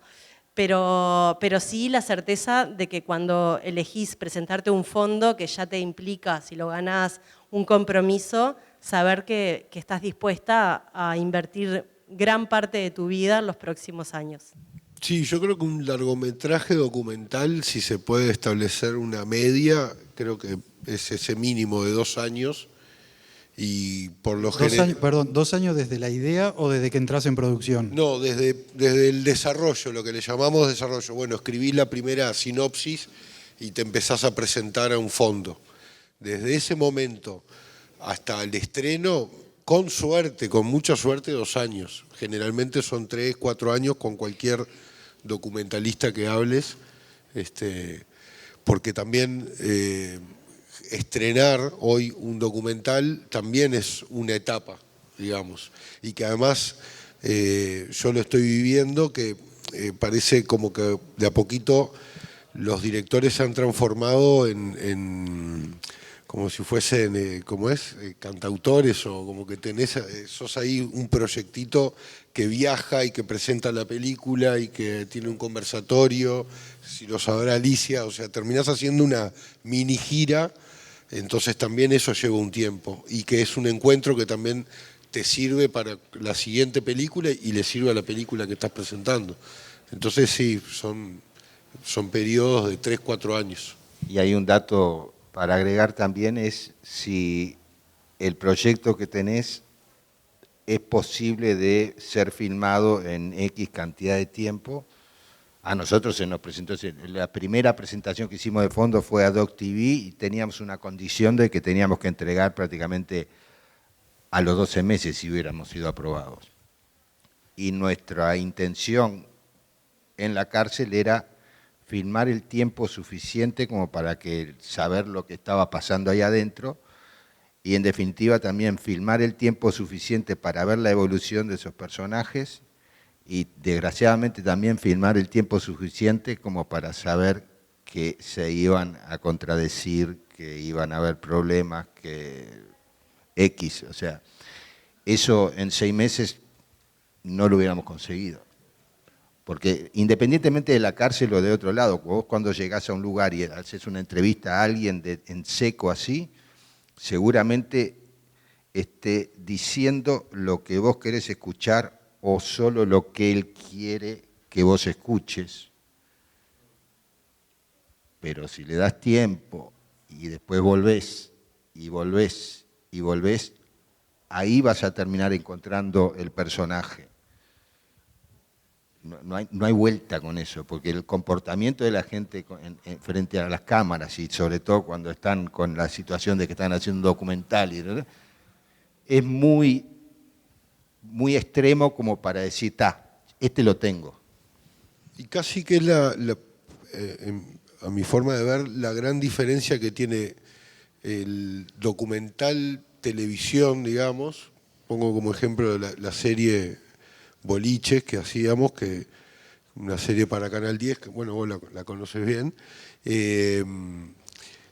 Pero sí la certeza de que cuando elegís presentarte un fondo que ya te implica, si lo ganás, un compromiso, saber que estás dispuesta a invertir gran parte de tu vida en los próximos años. Sí, yo creo que un largometraje documental, si se puede establecer una media, creo que es ese mínimo de 2 años. Y por lo general... Perdón, 2 años desde la idea o desde que entras en producción. No, desde el desarrollo, lo que le llamamos desarrollo. Bueno, escribís la primera sinopsis y te empezás a presentar a un fondo. Desde ese momento hasta el estreno, con suerte, con mucha suerte, 2 años. Generalmente son 3, 4 años con cualquier documentalista que hables, porque también estrenar hoy un documental también es una etapa, digamos, y que además yo lo estoy viviendo, que parece como que de a poquito los directores se han transformado en como si fuesen, cantautores, o como que sos ahí un proyectito que viaja y que presenta la película y que tiene un conversatorio, si lo sabrá Alicia, o sea, terminás haciendo una mini gira, entonces también eso lleva un tiempo, y que es un encuentro que también te sirve para la siguiente película y le sirve a la película que estás presentando. Entonces sí, son periodos de 3, 4 años. Y hay un dato para agregar también, es si el proyecto que tenés es posible de ser filmado en X cantidad de tiempo. A nosotros se nos presentó, la primera presentación que hicimos de fondo fue a Doc TV y teníamos una condición de que teníamos que entregar prácticamente a los 12 meses si hubiéramos sido aprobados. Y nuestra intención en la cárcel era filmar el tiempo suficiente como para que saber lo que estaba pasando ahí adentro y en definitiva también filmar el tiempo suficiente para ver la evolución de esos personajes y desgraciadamente también filmar el tiempo suficiente como para saber que se iban a contradecir, que iban a haber problemas, que X, o sea, eso en 6 meses no lo hubiéramos conseguido. Porque independientemente de la cárcel o de otro lado, vos cuando llegás a un lugar y haces una entrevista a alguien en seco así, seguramente esté diciendo lo que vos querés escuchar o solo lo que él quiere que vos escuches. Pero si le das tiempo y después volvés y volvés y volvés, ahí vas a terminar encontrando el personaje. No hay vuelta con eso, porque el comportamiento de la gente frente a las cámaras y sobre todo cuando están con la situación de que están haciendo un documental, es muy, muy extremo como para decir, este lo tengo. Y casi que es a mi forma de ver, la gran diferencia que tiene el documental televisión, digamos, pongo como ejemplo la serie Boliches que hacíamos, que una serie para Canal 10, que bueno, vos la conoces bien.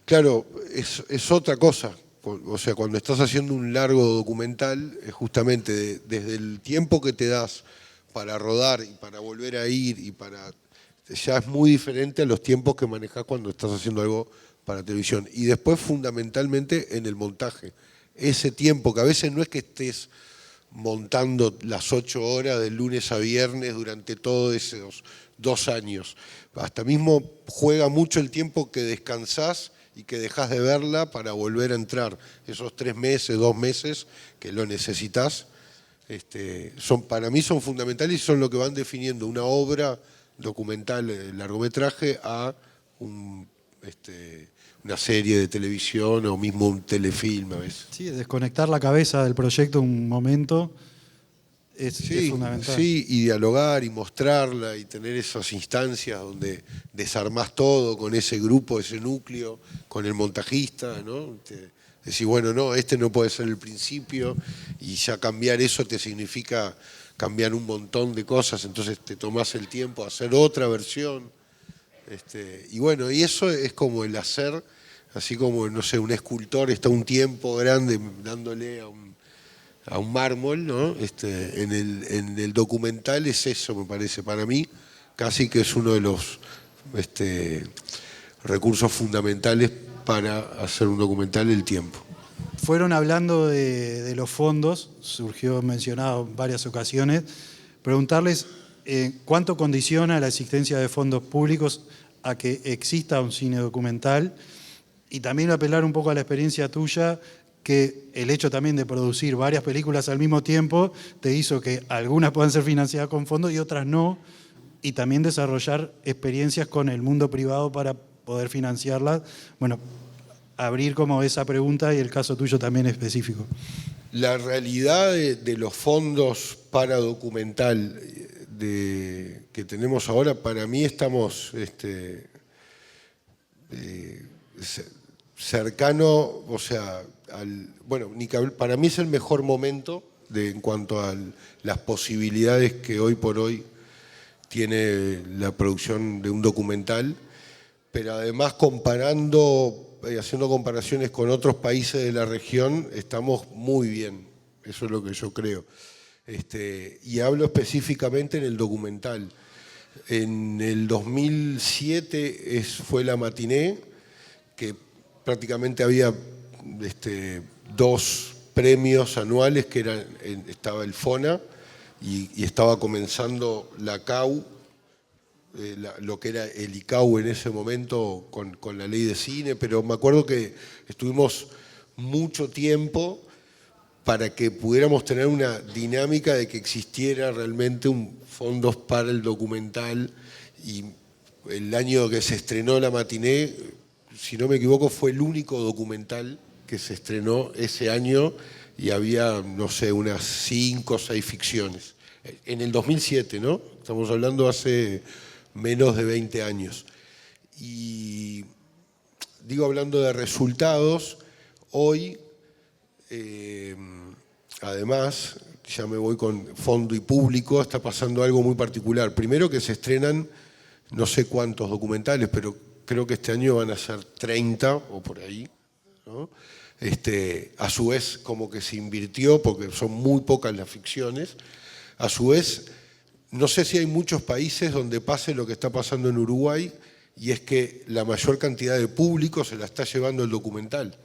Claro, es otra cosa. O sea, cuando estás haciendo un largo documental, es justamente desde el tiempo que te das para rodar y para volver a ir ya es muy diferente a los tiempos que manejás cuando estás haciendo algo para televisión. Y después, fundamentalmente, en el montaje. Ese tiempo, que a veces no es que estés montando las 8 horas de lunes a viernes durante todos esos 2 años. Hasta mismo juega mucho el tiempo que descansás y que dejás de verla para volver a entrar. Esos 3 meses, 2 meses que lo necesitas, para mí son fundamentales y son lo que van definiendo una obra documental, largometraje, a una serie de televisión o mismo un telefilm a veces. Sí, desconectar la cabeza del proyecto un momento es fundamental. Sí, y dialogar y mostrarla y tener esas instancias donde desarmás todo con ese grupo, ese núcleo, con el montajista, ¿no? Decís, bueno, no, no puede ser el principio, y ya cambiar eso te significa cambiar un montón de cosas, entonces te tomás el tiempo a hacer otra versión. Y bueno, y eso es como el hacer, así como, no sé, un escultor está un tiempo grande dándole a un mármol, ¿no? En el documental es eso, me parece, para mí, casi que es uno de los recursos fundamentales para hacer un documental, el tiempo. Fueron hablando de los fondos, surgió mencionado en varias ocasiones, preguntarles cuánto condiciona la existencia de fondos públicos a que exista un cine documental, y también apelar un poco a la experiencia tuya, que el hecho también de producir varias películas al mismo tiempo te hizo que algunas puedan ser financiadas con fondos y otras no, y también desarrollar experiencias con el mundo privado para poder financiarlas. Bueno, abrir como esa pregunta y el caso tuyo también específico. La realidad de los fondos para documental que tenemos ahora, para mí estamos cercano, o sea, para mí es el mejor momento en cuanto a las posibilidades que hoy por hoy tiene la producción de un documental, pero además haciendo comparaciones con otros países de la región, estamos muy bien, eso es lo que yo creo. Y hablo específicamente en el documental. En el 2007 fue la Matiné, que prácticamente había 2 premios anuales, que estaba el FONA y estaba comenzando la CAU, lo que era el ICAU en ese momento con la ley de cine, pero me acuerdo que estuvimos mucho tiempo para que pudiéramos tener una dinámica de que existiera realmente un fondos para el documental, y el año que se estrenó la Matiné, si no me equivoco, fue el único documental que se estrenó ese año y había, no sé, unas 5 o 6 ficciones. En el 2007, ¿no? Estamos hablando hace menos de 20 años. Y digo, hablando de resultados, hoy Además, ya me voy con fondo y público, está pasando algo muy particular. Primero que se estrenan no sé cuántos documentales, pero creo que este año van a ser 30 o por ahí, ¿no? A su vez, como que se invirtió, porque son muy pocas las ficciones. A su vez, no sé si hay muchos países donde pase lo que está pasando en Uruguay, y es que la mayor cantidad de público se la está llevando el documental.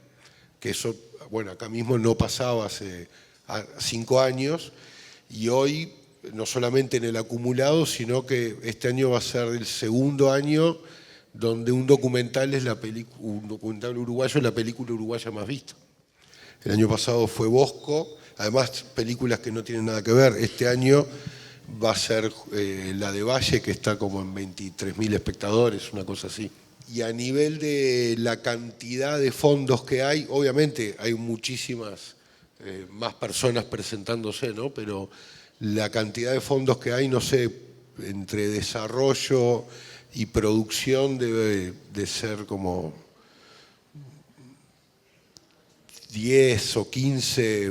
Que eso, bueno, acá mismo no pasaba hace 5 años, y hoy, no solamente en el acumulado, sino que este año va a ser el segundo año donde un documental un documental uruguayo es la película uruguaya más vista. El año pasado fue Bosco, además películas que no tienen nada que ver. Este año va a ser la de Valle, que está como en 23.000 espectadores, una cosa así. Y a nivel de la cantidad de fondos que hay, obviamente hay muchísimas más personas presentándose, ¿no? Pero la cantidad de fondos que hay, no sé, entre desarrollo y producción debe de ser como 10 o 15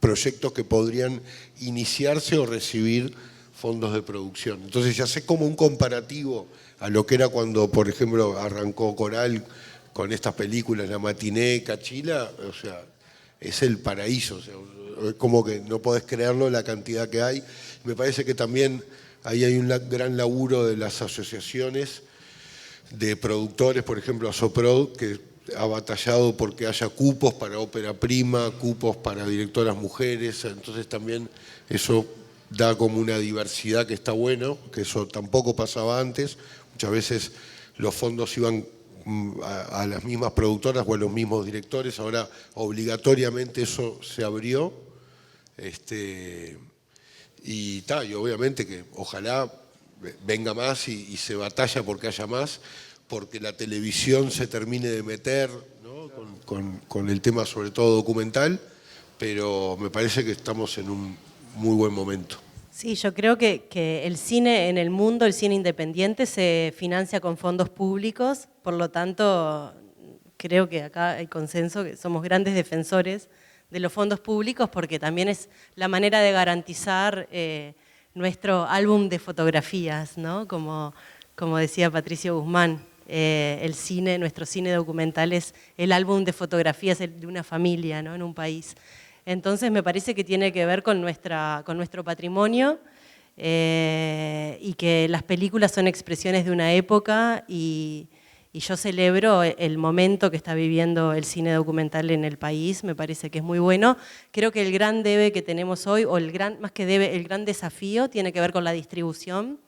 proyectos que podrían iniciarse o recibir fondos de producción. Entonces ya sé como un comparativo a lo que era cuando, por ejemplo, arrancó Coral con estas películas, La Matiné, Cachila, o sea, es el paraíso, o sea, es como que no podés creerlo la cantidad que hay. Me parece que también ahí hay un gran laburo de las asociaciones de productores, por ejemplo, Asoprod, que ha batallado porque haya cupos para ópera prima, cupos para directoras mujeres, entonces también eso da como una diversidad que está bueno, que eso tampoco pasaba antes. Muchas veces los fondos iban a las mismas productoras o a los mismos directores, ahora obligatoriamente eso se abrió. Y obviamente que ojalá venga más y se batalla porque haya más, porque la televisión se termine de meter, ¿no? con el tema sobre todo documental, pero me parece que estamos en un muy buen momento. Sí, yo creo que el cine en el mundo, el cine independiente, se financia con fondos públicos, por lo tanto, creo que acá hay consenso, que somos grandes defensores de los fondos públicos, porque también es la manera de garantizar nuestro álbum de fotografías, ¿no? Como decía Patricio Guzmán, el cine, nuestro cine documental es el álbum de fotografías de una familia, ¿no? En un país. Entonces me parece que tiene que ver con nuestro patrimonio y que las películas son expresiones de una época y yo celebro el momento que está viviendo el cine documental en el país, me parece que es muy bueno. Creo que el gran debe que tenemos hoy, o más que debe, el gran desafío tiene que ver con la distribución,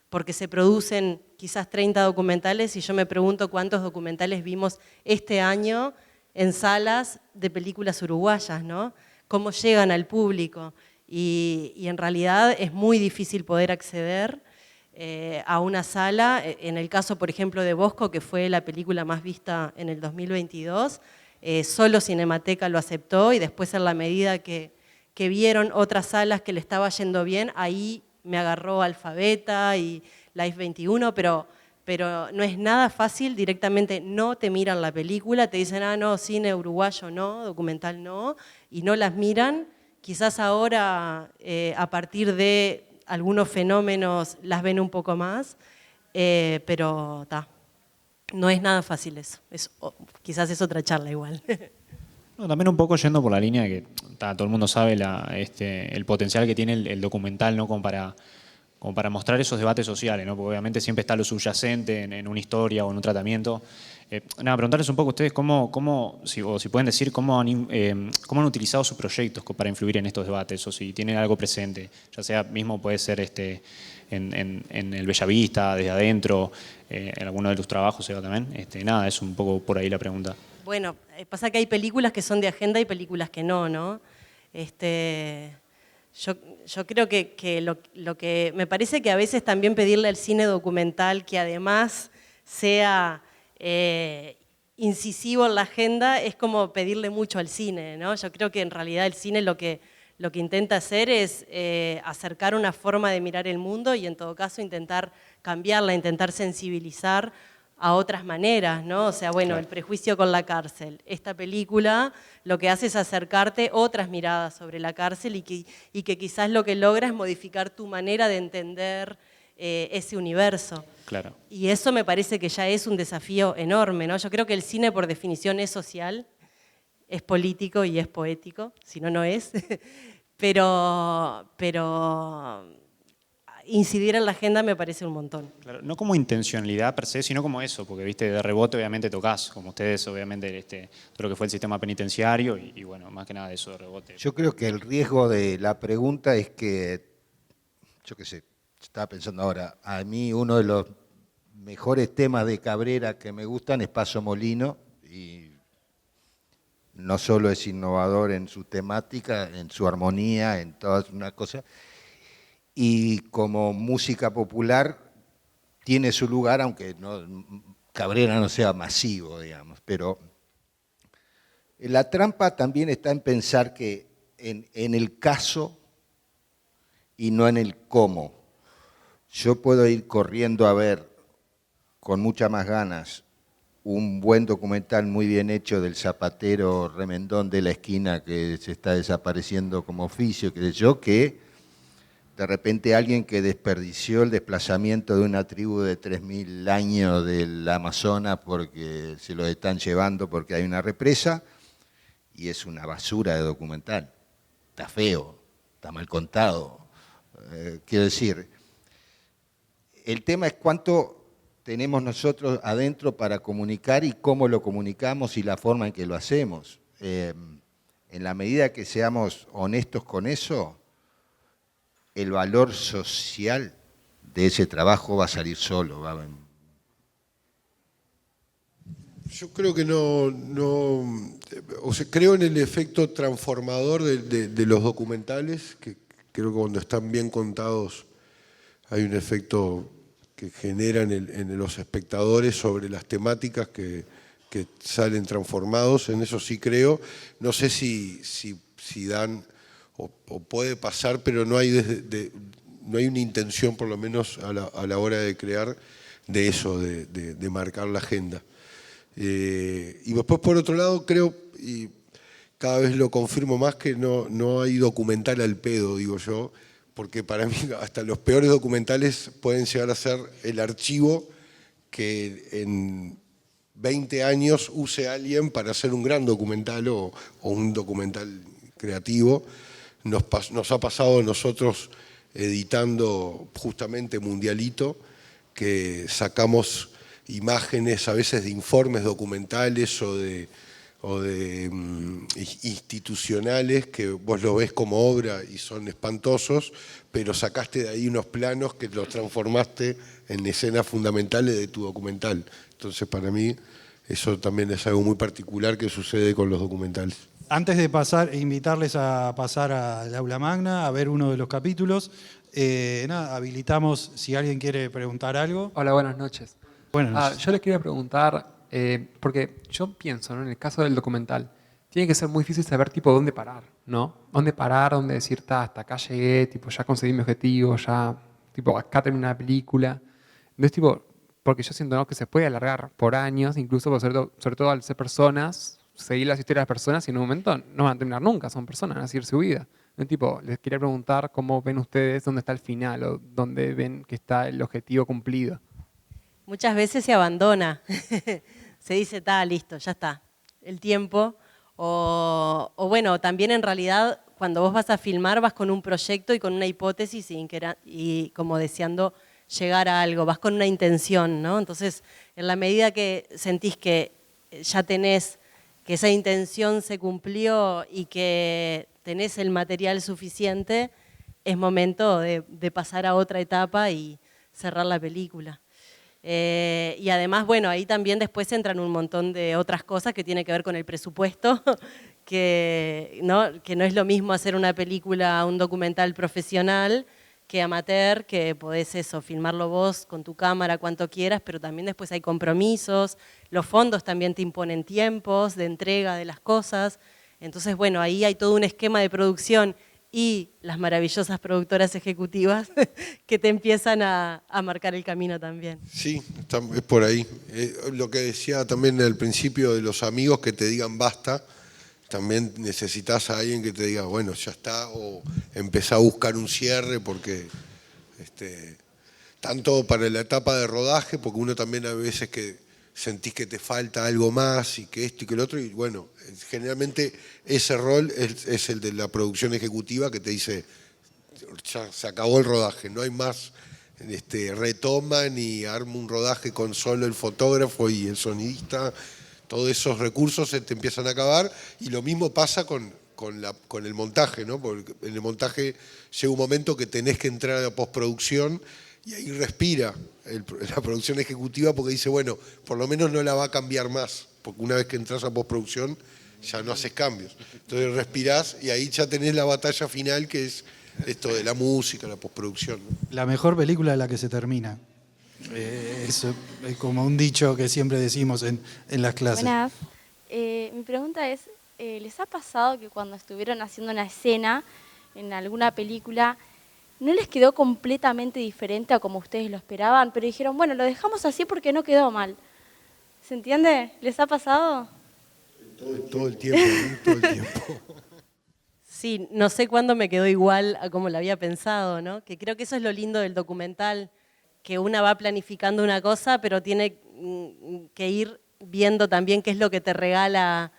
porque se producen quizás 30 documentales y yo me pregunto cuántos documentales vimos este año en salas de películas uruguayas, ¿no? Cómo llegan al público y en realidad es muy difícil poder acceder a una sala. En el caso, por ejemplo, de Bosco, que fue la película más vista en el 2022, solo Cinemateca lo aceptó y después en la medida que vieron otras salas que le estaba yendo bien, ahí me agarró Alfabeta y Live 21, pero no es nada fácil, directamente no te miran la película, te dicen, no, cine uruguayo no, documental no, y no las miran. Quizás ahora, a partir de algunos fenómenos, las ven un poco más, pero no es nada fácil eso. Quizás es otra charla igual. No, también un poco yendo por la línea de que todo el mundo sabe el potencial que tiene el documental, ¿no? Como para mostrar esos debates sociales, ¿no? Porque obviamente siempre está lo subyacente en una historia o en un tratamiento. Preguntarles un poco a ustedes si pueden decir cómo han utilizado sus proyectos para influir en estos debates, o si tienen algo presente, ya sea mismo puede ser en el Bellavista, desde adentro, en alguno de tus trabajos, Eva, también. Es un poco por ahí la pregunta. Bueno, pasa que hay películas que son de agenda y películas que no, ¿no? Yo creo que lo que me parece que a veces también pedirle al cine documental que además sea incisivo en la agenda es como pedirle mucho al cine, ¿no? Yo creo que en realidad el cine lo que intenta hacer es acercar una forma de mirar el mundo y en todo caso intentar cambiarla, intentar sensibilizar a otras maneras, ¿no? O sea, bueno, Claro. El prejuicio con la cárcel. Esta película lo que hace es acercarte otras miradas sobre la cárcel y que quizás lo que logra es modificar tu manera de entender ese universo. Claro. Y eso me parece que ya es un desafío enorme, ¿no? Yo creo que el cine por definición es social, es político y es poético, si no, no es. pero incidir en la agenda me parece un montón. Claro, no como intencionalidad per se, sino como eso, porque viste, de rebote obviamente tocas, como ustedes obviamente todo lo que fue el sistema penitenciario y bueno, más que nada de eso de rebote. Yo creo que el riesgo de la pregunta es que, yo qué sé, estaba pensando ahora, a mí uno de los mejores temas de Cabrera que me gustan es Paso Molino, y no solo es innovador en su temática, en su armonía, en todas una cosa, y como música popular tiene su lugar, aunque Cabrera no sea masivo, digamos, pero la trampa también está en pensar que en el caso y no en el cómo. Yo puedo ir corriendo a ver con muchas más ganas un buen documental muy bien hecho del zapatero remendón de la esquina que se está desapareciendo como oficio, que de repente alguien que desperdició el desplazamiento de una tribu de 3.000 años del Amazonas porque se lo están llevando porque hay una represa, y es una basura de documental. Está feo, está mal contado. Quiero decir, el tema es cuánto tenemos nosotros adentro para comunicar y cómo lo comunicamos y la forma en que lo hacemos. En la medida que seamos honestos con eso, el valor social de ese trabajo va a salir solo. Yo creo que o sea, creo en el efecto transformador de los documentales, que creo que cuando están bien contados hay un efecto que generan en los espectadores sobre las temáticas que salen transformados. En eso sí creo. No sé si dan o puede pasar, pero no hay una intención, por lo menos a la hora de crear, de eso, de marcar la agenda. Y después, por otro lado, creo, y cada vez lo confirmo más, que no hay documental al pedo, digo yo, porque para mí hasta los peores documentales pueden llegar a ser el archivo que en 20 años use alguien para hacer un gran documental o un documental creativo. Nos ha pasado a nosotros editando justamente Mundialito, que sacamos imágenes a veces de informes documentales o de institucionales que vos lo ves como obra y son espantosos, pero sacaste de ahí unos planos que los transformaste en escenas fundamentales de tu documental. Entonces, para mí, eso también es algo muy particular que sucede con los documentales. Antes de invitarles a pasar al aula magna, a ver uno de los capítulos, habilitamos si alguien quiere preguntar algo. Hola, buenas noches. Buenas noches. Yo les quería preguntar, porque yo pienso, ¿no? En el caso del documental, tiene que ser muy difícil saber tipo dónde parar, ¿no? Dónde parar, dónde decir, hasta acá llegué, tipo, ya conseguí mi objetivo, ya, tipo, acá termina la película. Entonces, tipo, porque yo siento, ¿no?, que se puede alargar por años, incluso sobre todo al ser personas, seguir las historias de las personas y en un momento no van a terminar nunca, son personas, van a seguir su vida. Entonces, tipo, les quería preguntar cómo ven ustedes dónde está el final o dónde ven que está el objetivo cumplido. Muchas veces se abandona, se dice, listo, ya está, el tiempo. O bueno, también en realidad cuando vos vas a filmar vas con un proyecto y con una hipótesis y como deseando llegar a algo, vas con una intención, ¿no? Entonces, en la medida que sentís que ya tenés, que esa intención se cumplió y que tenés el material suficiente, es momento de pasar a otra etapa y cerrar la película. Y además, bueno, ahí también después entran un montón de otras cosas que tienen que ver con el presupuesto, que no es lo mismo hacer una película, un documental profesional que amateur, que podés filmarlo vos con tu cámara cuanto quieras, pero también después hay compromisos, los fondos también te imponen tiempos de entrega de las cosas. Entonces, bueno, ahí hay todo un esquema de producción y las maravillosas productoras ejecutivas que te empiezan a marcar el camino también. Sí, es por ahí. Lo que decía también al principio de los amigos que te digan basta, también necesitas a alguien que te diga, bueno, ya está, o empezá a buscar un cierre, porque tanto para la etapa de rodaje, porque uno también a veces que sentís que te falta algo más y que esto y que lo otro, y bueno, generalmente ese rol es el de la producción ejecutiva que te dice, ya se acabó el rodaje, no hay más retoma ni arma un rodaje con solo el fotógrafo y el sonidista, todos esos recursos se te empiezan a acabar, y lo mismo pasa con el montaje, ¿no? Porque en el montaje llega un momento que tenés que entrar a la postproducción y ahí respira la producción ejecutiva, porque dice, bueno, por lo menos no la va a cambiar más, porque una vez que entras a postproducción ya no haces cambios. Entonces respirás y ahí ya tenés la batalla final, que es esto de la música, la postproducción, ¿no? La mejor película es la que se termina. Eso es como un dicho que siempre decimos en las clases. Buenas. Mi pregunta es, ¿les ha pasado que cuando estuvieron haciendo una escena en alguna película no les quedó completamente diferente a como ustedes lo esperaban, pero dijeron, bueno, lo dejamos así porque no quedó mal? ¿Se entiende? ¿Les ha pasado? Todo el tiempo, ¿no? Todo el tiempo. Sí, no sé cuándo me quedó igual a como lo había pensado, ¿no? Que creo que eso es lo lindo del documental, que una va planificando una cosa, pero tiene que ir viendo también qué es lo que te regala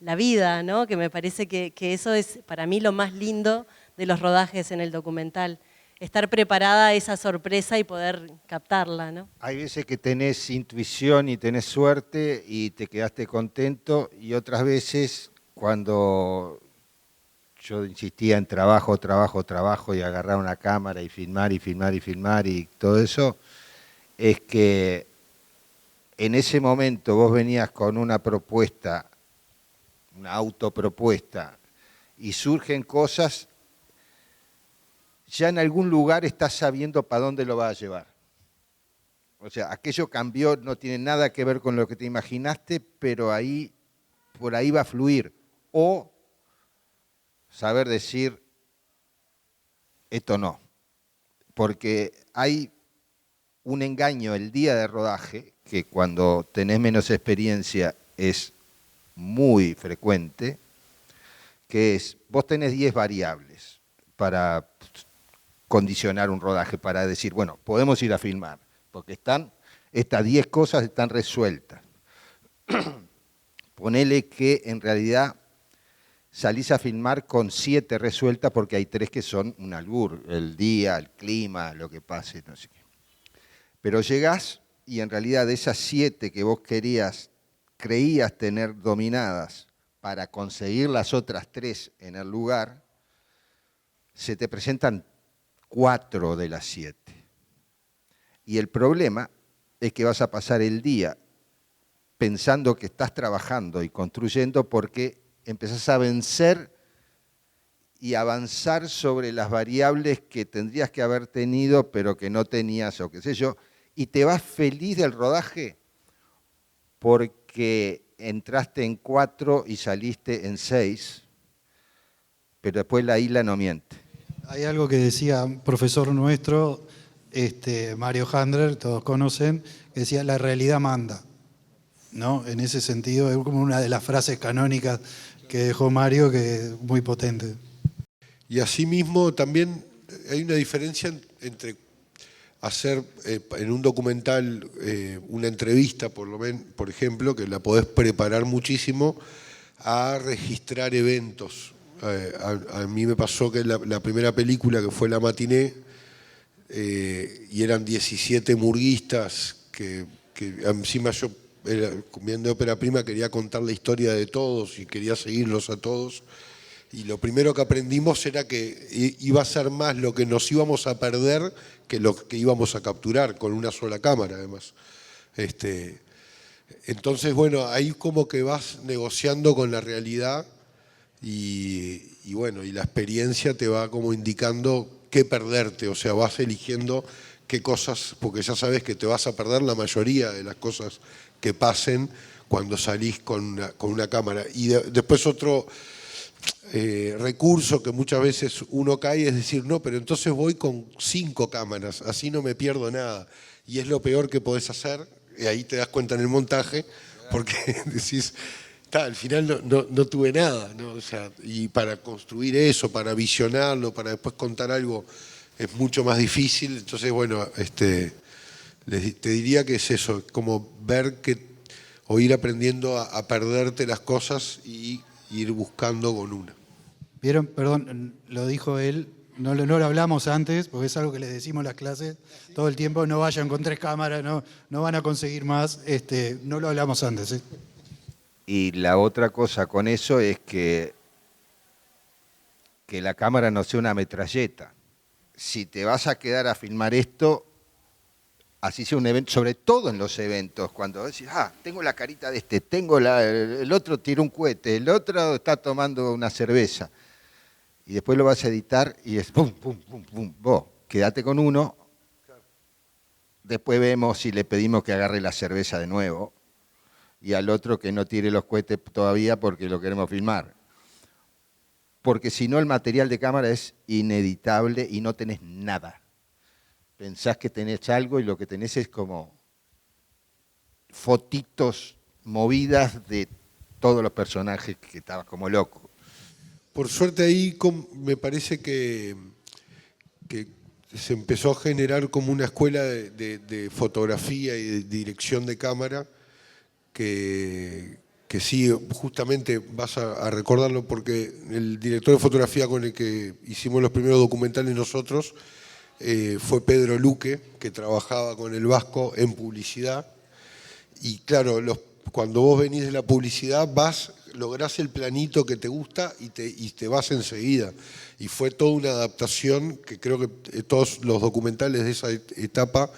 la vida, ¿no? Que me parece que eso es para mí lo más lindo de los rodajes en el documental. Estar preparada a esa sorpresa y poder captarla, ¿no? Hay veces que tenés intuición y tenés suerte y te quedaste contento, y otras veces cuando yo insistía en trabajo y agarrar una cámara y filmar y todo eso, es que en ese momento vos venías con una propuesta, una autopropuesta, y surgen cosas, ya en algún lugar estás sabiendo para dónde lo vas a llevar. O sea, aquello cambió, no tiene nada que ver con lo que te imaginaste, pero por ahí va a fluir. O saber decir, esto no. Porque hay un engaño el día de rodaje, que cuando tenés menos experiencia es muy frecuente, que es, vos tenés 10 variables para condicionar un rodaje, para decir, bueno, podemos ir a filmar, porque estas 10 cosas están resueltas. Ponele que en realidad salís a filmar con 7 resueltas, porque hay 3 que son un albur, el día, el clima, lo que pase, no sé qué. Pero llegás y en realidad de esas 7 que vos creías tener dominadas para conseguir las otras 3 en el lugar, se te presentan 4 de las 7. Y el problema es que vas a pasar el día pensando que estás trabajando y construyendo, porque empezás a vencer y avanzar sobre las variables que tendrías que haber tenido pero que no tenías, o qué sé yo, y te vas feliz del rodaje porque entraste en 4 y saliste en 6, pero después la isla no miente. Hay algo que decía un profesor nuestro, Mario Handler, todos conocen, que decía, la realidad manda, ¿no? En ese sentido, es como una de las frases canónicas que dejó Mario, que es muy potente. Y asimismo también hay una diferencia entre hacer en un documental una entrevista, por ejemplo, que la podés preparar muchísimo, a registrar eventos. A mí me pasó que la primera película, que fue La Matiné, y eran 17 murguistas, que encima yo, viendo ópera prima, quería contar la historia de todos y quería seguirlos a todos. Y lo primero que aprendimos era que iba a ser más lo que nos íbamos a perder que lo que íbamos a capturar, con una sola cámara además. Entonces, bueno, ahí como que vas negociando con la realidad y bueno, y la experiencia te va como indicando qué perderte, o sea, vas eligiendo qué cosas, porque ya sabes que te vas a perder la mayoría de las cosas que pasen cuando salís con una cámara. Y después recurso que muchas veces uno cae es decir, no, pero entonces voy con 5 cámaras, así no me pierdo nada. Y es lo peor que podés hacer, y ahí te das cuenta en el montaje, porque decís, al final no tuve nada, ¿no? O sea, y para construir eso, para visionarlo, para después contar algo, es mucho más difícil. Entonces, bueno, te diría que es eso, como ver o ir aprendiendo a perderte las cosas y ir buscando con una. ¿Vieron? Perdón, lo dijo él, no lo hablamos antes, porque es algo que les decimos en las clases todo el tiempo, no vayan con 3 cámaras, no van a conseguir más, no lo hablamos antes. ¿Eh? Y la otra cosa con eso es que la cámara no sea una metralleta. Si te vas a quedar a filmar esto, así sea un evento, sobre todo en los eventos, cuando decís, tengo la carita de tengo el otro tira un cohete, el otro está tomando una cerveza, y después lo vas a editar y es pum, pum, pum, pum, vos, quédate con uno, después vemos si le pedimos que agarre la cerveza de nuevo, y al otro que no tire los cohetes todavía porque lo queremos filmar. Porque si no el material de cámara es ineditable y no tenés nada. Pensás que tenés algo y lo que tenés es como fotitos movidas de todos los personajes que estabas como loco. Por suerte ahí me parece que se empezó a generar como una escuela de fotografía y de dirección de cámara que sí, justamente vas a recordarlo porque el director de fotografía con el que hicimos los primeros documentales nosotros fue Pedro Luque, que trabajaba con el Vasco en publicidad. Y claro, cuando vos venís de la publicidad lográs el planito que te gusta y te vas enseguida. Y fue toda una adaptación que creo que todos los documentales de esa etapa,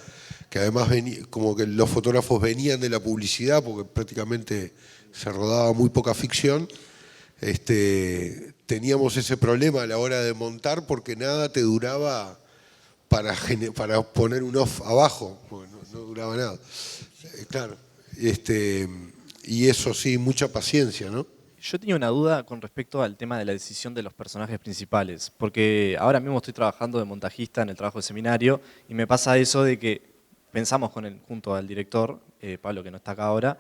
que además como que los fotógrafos venían de la publicidad, porque prácticamente se rodaba muy poca ficción, teníamos ese problema a la hora de montar porque nada te duraba para poner un off abajo, porque no duraba nada. Claro, y eso sí, mucha paciencia, ¿no? Yo tenía una duda con respecto al tema de la decisión de los personajes principales, porque ahora mismo estoy trabajando de montajista en el trabajo de seminario y me pasa eso de que pensamos junto al director, Pablo, que no está acá ahora,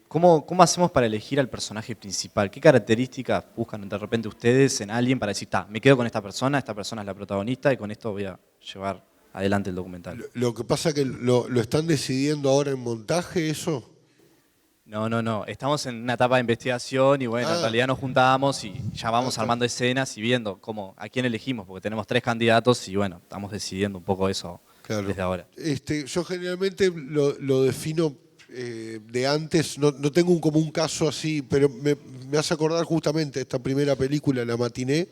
¿cómo hacemos para elegir al personaje principal? ¿Qué características buscan de repente ustedes en alguien para decir, me quedo con esta persona es la protagonista y con esto voy a llevar adelante el documental? Lo que pasa es que lo están decidiendo ahora en montaje, ¿eso? No. Estamos en una etapa de investigación y bueno, en realidad nos juntamos y ya vamos armando escenas y viendo a quién elegimos, porque tenemos 3 candidatos y bueno, estamos decidiendo un poco eso desde ahora. Yo generalmente lo defino de antes, no tengo como un caso así, pero me hace acordar justamente esta primera película, La Matiné,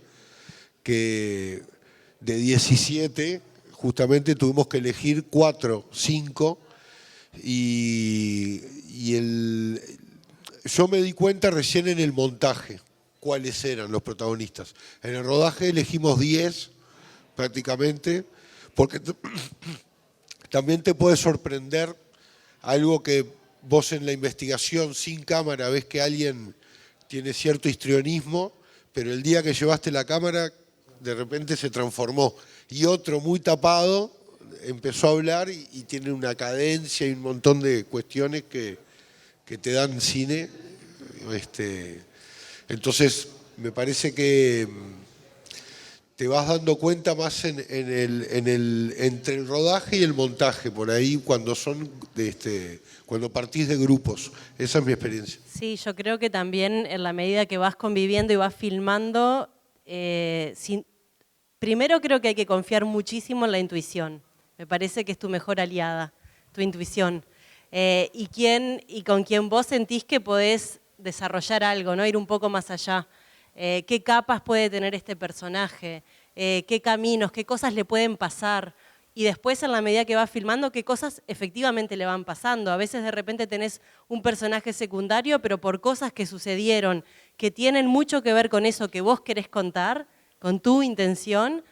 que de 17 justamente tuvimos que elegir 4, 5 y yo me di cuenta recién en el montaje cuáles eran los protagonistas. En el rodaje elegimos 10 prácticamente, porque también te puede sorprender algo que vos en la investigación sin cámara ves que alguien tiene cierto histrionismo, pero el día que llevaste la cámara de repente se transformó. Y otro muy tapado empezó a hablar y tiene una cadencia y un montón de cuestiones que te dan cine. Entonces, me parece que te vas dando cuenta más entre el rodaje y el montaje, por ahí cuando partís de grupos. Esa es mi experiencia. Sí, yo creo que también en la medida que vas conviviendo y vas filmando, primero creo que hay que confiar muchísimo en la intuición. Me parece que es tu mejor aliada, tu intuición. Y con quien vos sentís que podés desarrollar algo, ¿no? Ir un poco más allá. ¿Qué capas puede tener este personaje? ¿Qué caminos? ¿Qué cosas le pueden pasar? Y después, en la medida que vas filmando, ¿qué cosas efectivamente le van pasando? A veces de repente tenés un personaje secundario, pero por cosas que sucedieron, que tienen mucho que ver con eso que vos querés contar, con tu intención,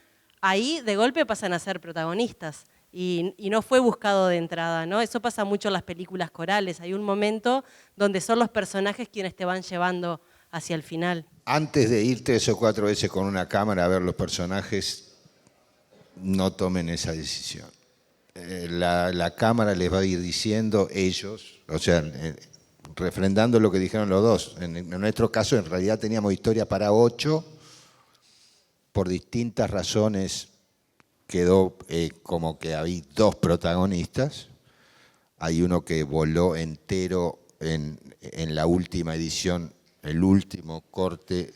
ahí de golpe pasan a ser protagonistas. Y no fue buscado de entrada, ¿no? Eso pasa mucho en las películas corales. Hay un momento donde son los personajes quienes te van llevando hacia el final. Antes de ir 3 o 4 veces con una cámara a ver los personajes, no tomen esa decisión. La cámara les va a ir diciendo ellos, o sea, refrendando lo que dijeron los dos. En nuestro caso, en realidad teníamos historia para 8, por distintas razones quedó como que había 2 protagonistas. Hay uno que voló entero en la última edición, el último corte,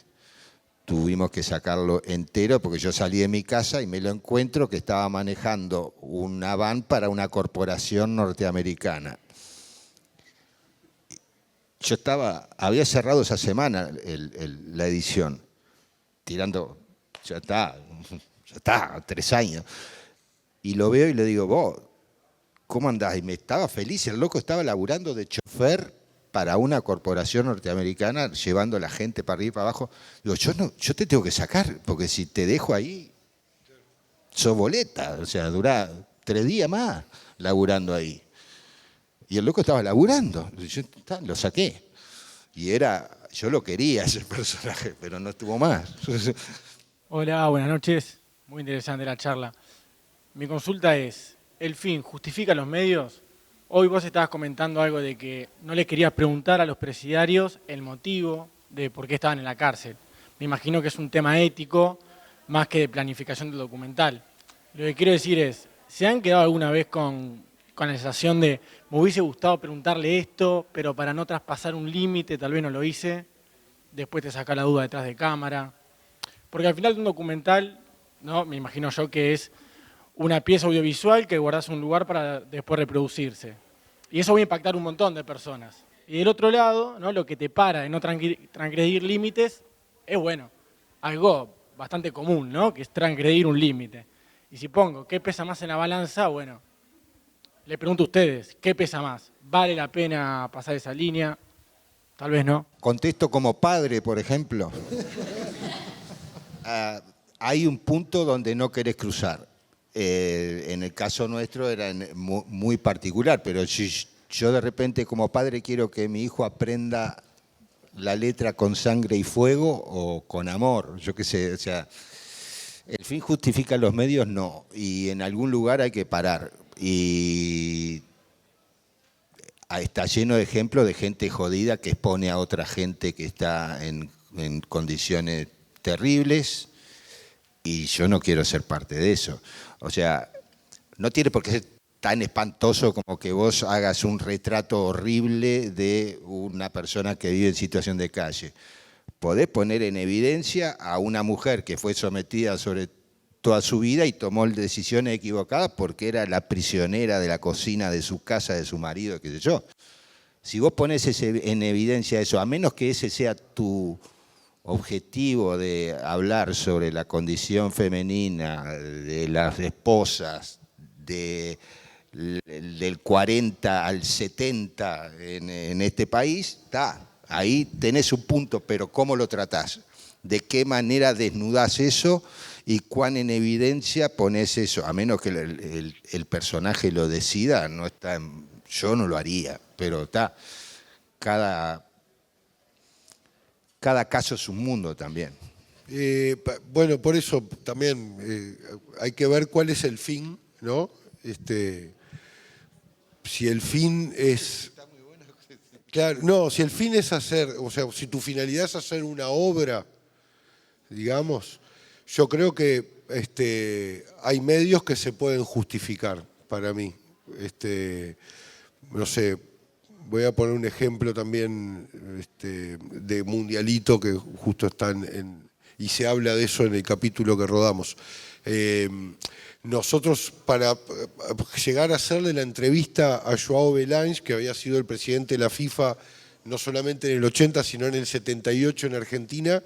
tuvimos que sacarlo entero porque yo salí de mi casa y me lo encuentro que estaba manejando una van para una corporación norteamericana. Yo había cerrado esa semana la edición, tirando, ya está, 3 años. Y lo veo y le digo, vos, ¿cómo andás? Y me estaba feliz, el loco estaba laburando de chofer para una corporación norteamericana, llevando a la gente para arriba y para abajo. Digo, yo te tengo que sacar, porque si te dejo ahí, sos boleta, o sea, durá 3 días más laburando ahí. Y el loco estaba laburando, yo lo saqué. Y yo lo quería ese personaje, pero no estuvo más. Hola, buenas noches. Muy interesante la charla. Mi consulta es, ¿el fin justifica los medios? Hoy vos estabas comentando algo de que no les querías preguntar a los presidiarios el motivo de por qué estaban en la cárcel. Me imagino que es un tema ético más que de planificación del documental. Lo que quiero decir es, ¿se han quedado alguna vez con la sensación de me hubiese gustado preguntarle esto, pero para no traspasar un límite tal vez no lo hice? Después te saca la duda detrás de cámara. Porque al final de un documental, ¿no? Me imagino yo que es una pieza audiovisual que guardás en un lugar para después reproducirse. Y eso va a impactar un montón de personas. Y del otro lado, ¿no? Lo que te para de no transgredir límites es, bueno, algo bastante común, ¿no? Que es transgredir un límite. Y si pongo, ¿qué pesa más en la balanza? Bueno, le pregunto a ustedes, ¿qué pesa más? ¿Vale la pena pasar esa línea? Tal vez no. Contesto como padre, por ejemplo. Hay un punto donde no querés cruzar. En el caso nuestro era muy particular, pero yo de repente como padre quiero que mi hijo aprenda la letra con sangre y fuego o con amor, yo qué sé, o sea, el fin justifica los medios, no, y en algún lugar hay que parar. Y está lleno de ejemplos de gente jodida que expone a otra gente que está en condiciones terribles, y yo no quiero ser parte de eso. O sea, no tiene por qué ser tan espantoso como que vos hagas un retrato horrible de una persona que vive en situación de calle. Podés poner en evidencia a una mujer que fue sometida sobre toda su vida y tomó decisiones equivocadas porque era la prisionera de la cocina de su casa, de su marido, qué sé yo. Si vos pones en evidencia eso, a menos que ese sea tu objetivo de hablar sobre la condición femenina, de las esposas, del 40 al 70 en este país, ahí tenés un punto, pero ¿cómo lo tratás? ¿De qué manera desnudás eso y cuán en evidencia pones eso? A menos que el personaje lo decida, yo no lo haría, pero cada caso es un mundo también. Bueno, por eso también hay que ver cuál es el fin, ¿no? Si el fin es... Claro, no, si el fin es hacer, o sea, si tu finalidad es hacer una obra, digamos, yo creo que hay medios que se pueden justificar para mí. No sé, voy a poner un ejemplo también de Mundialito, que justo está y se habla de eso en el capítulo que rodamos. Nosotros, para llegar a hacerle la entrevista a Joao Belange, que había sido el presidente de la FIFA, no solamente en el 80, sino en el 78 en Argentina,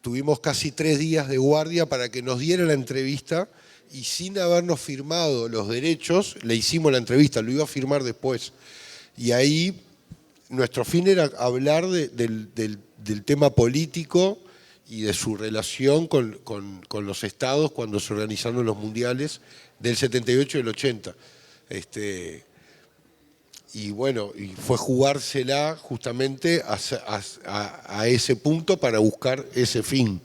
tuvimos casi 3 días de guardia para que nos diera la entrevista, y sin habernos firmado los derechos, le hicimos la entrevista, lo iba a firmar después. Y ahí nuestro fin era hablar del tema político y de su relación con los estados cuando se organizaron los mundiales del 78 y del 80. Y bueno, y fue jugársela justamente a ese punto para buscar ese fin.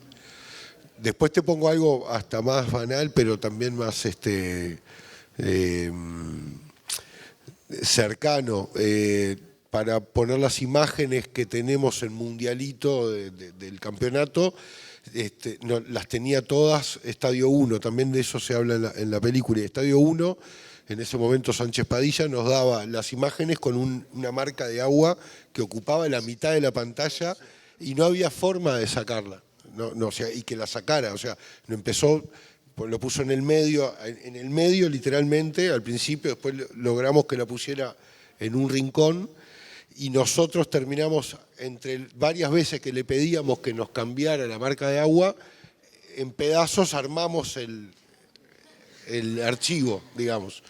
Después te pongo algo hasta más banal, pero también más cercano. Para poner las imágenes que tenemos en Mundialito del campeonato, las tenía todas Estadio 1, también de eso se habla en la película. Y Estadio 1, en ese momento Sánchez Padilla nos daba las imágenes con una marca de agua que ocupaba la mitad de la pantalla y no había forma de sacarla, o sea, y que la sacara. O sea, lo puso en el medio literalmente al principio, después logramos que la pusiera en un rincón. Y nosotros terminamos, entre varias veces que le pedíamos que nos cambiara la marca de agua, en pedazos armamos el archivo, digamos.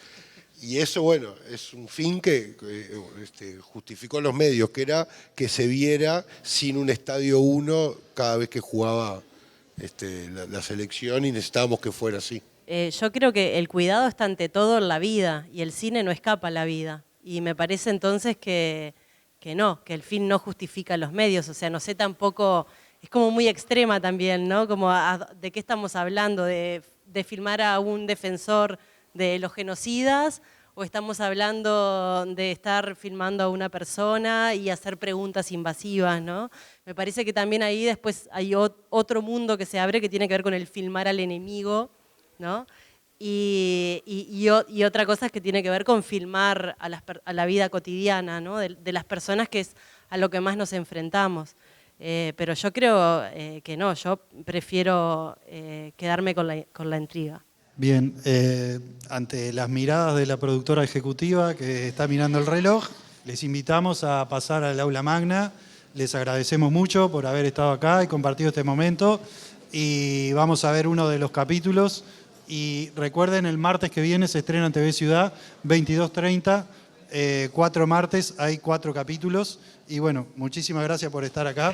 Y eso, bueno, es un fin que justificó los medios, que era que se viera sin un Estadio 1 cada vez que jugaba la selección, y necesitábamos que fuera así. Yo creo que el cuidado está ante todo en la vida, y el cine no escapa a la vida. Y me parece entonces que el fin no justifica los medios. O sea, no sé tampoco, es como muy extrema también, ¿no? Como ¿de qué estamos hablando? ¿De filmar a un defensor de los genocidas? ¿O estamos hablando de estar filmando a una persona y hacer preguntas invasivas, ¿no? Me parece que también ahí después hay otro mundo que se abre que tiene que ver con el filmar al enemigo, ¿no? Y otra cosa es que tiene que ver con filmar a la vida cotidiana, ¿no? de las personas, que es a lo que más nos enfrentamos. Pero yo creo que no, yo prefiero quedarme con la intriga. Bien, ante las miradas de la productora ejecutiva que está mirando el reloj, les invitamos a pasar al aula magna. Les agradecemos mucho por haber estado acá y compartido este momento. Y vamos a ver uno de los capítulos. Y recuerden, el martes que viene se estrena en TV Ciudad, 22:30, 4 martes, hay 4 capítulos. Y bueno, muchísimas gracias por estar acá.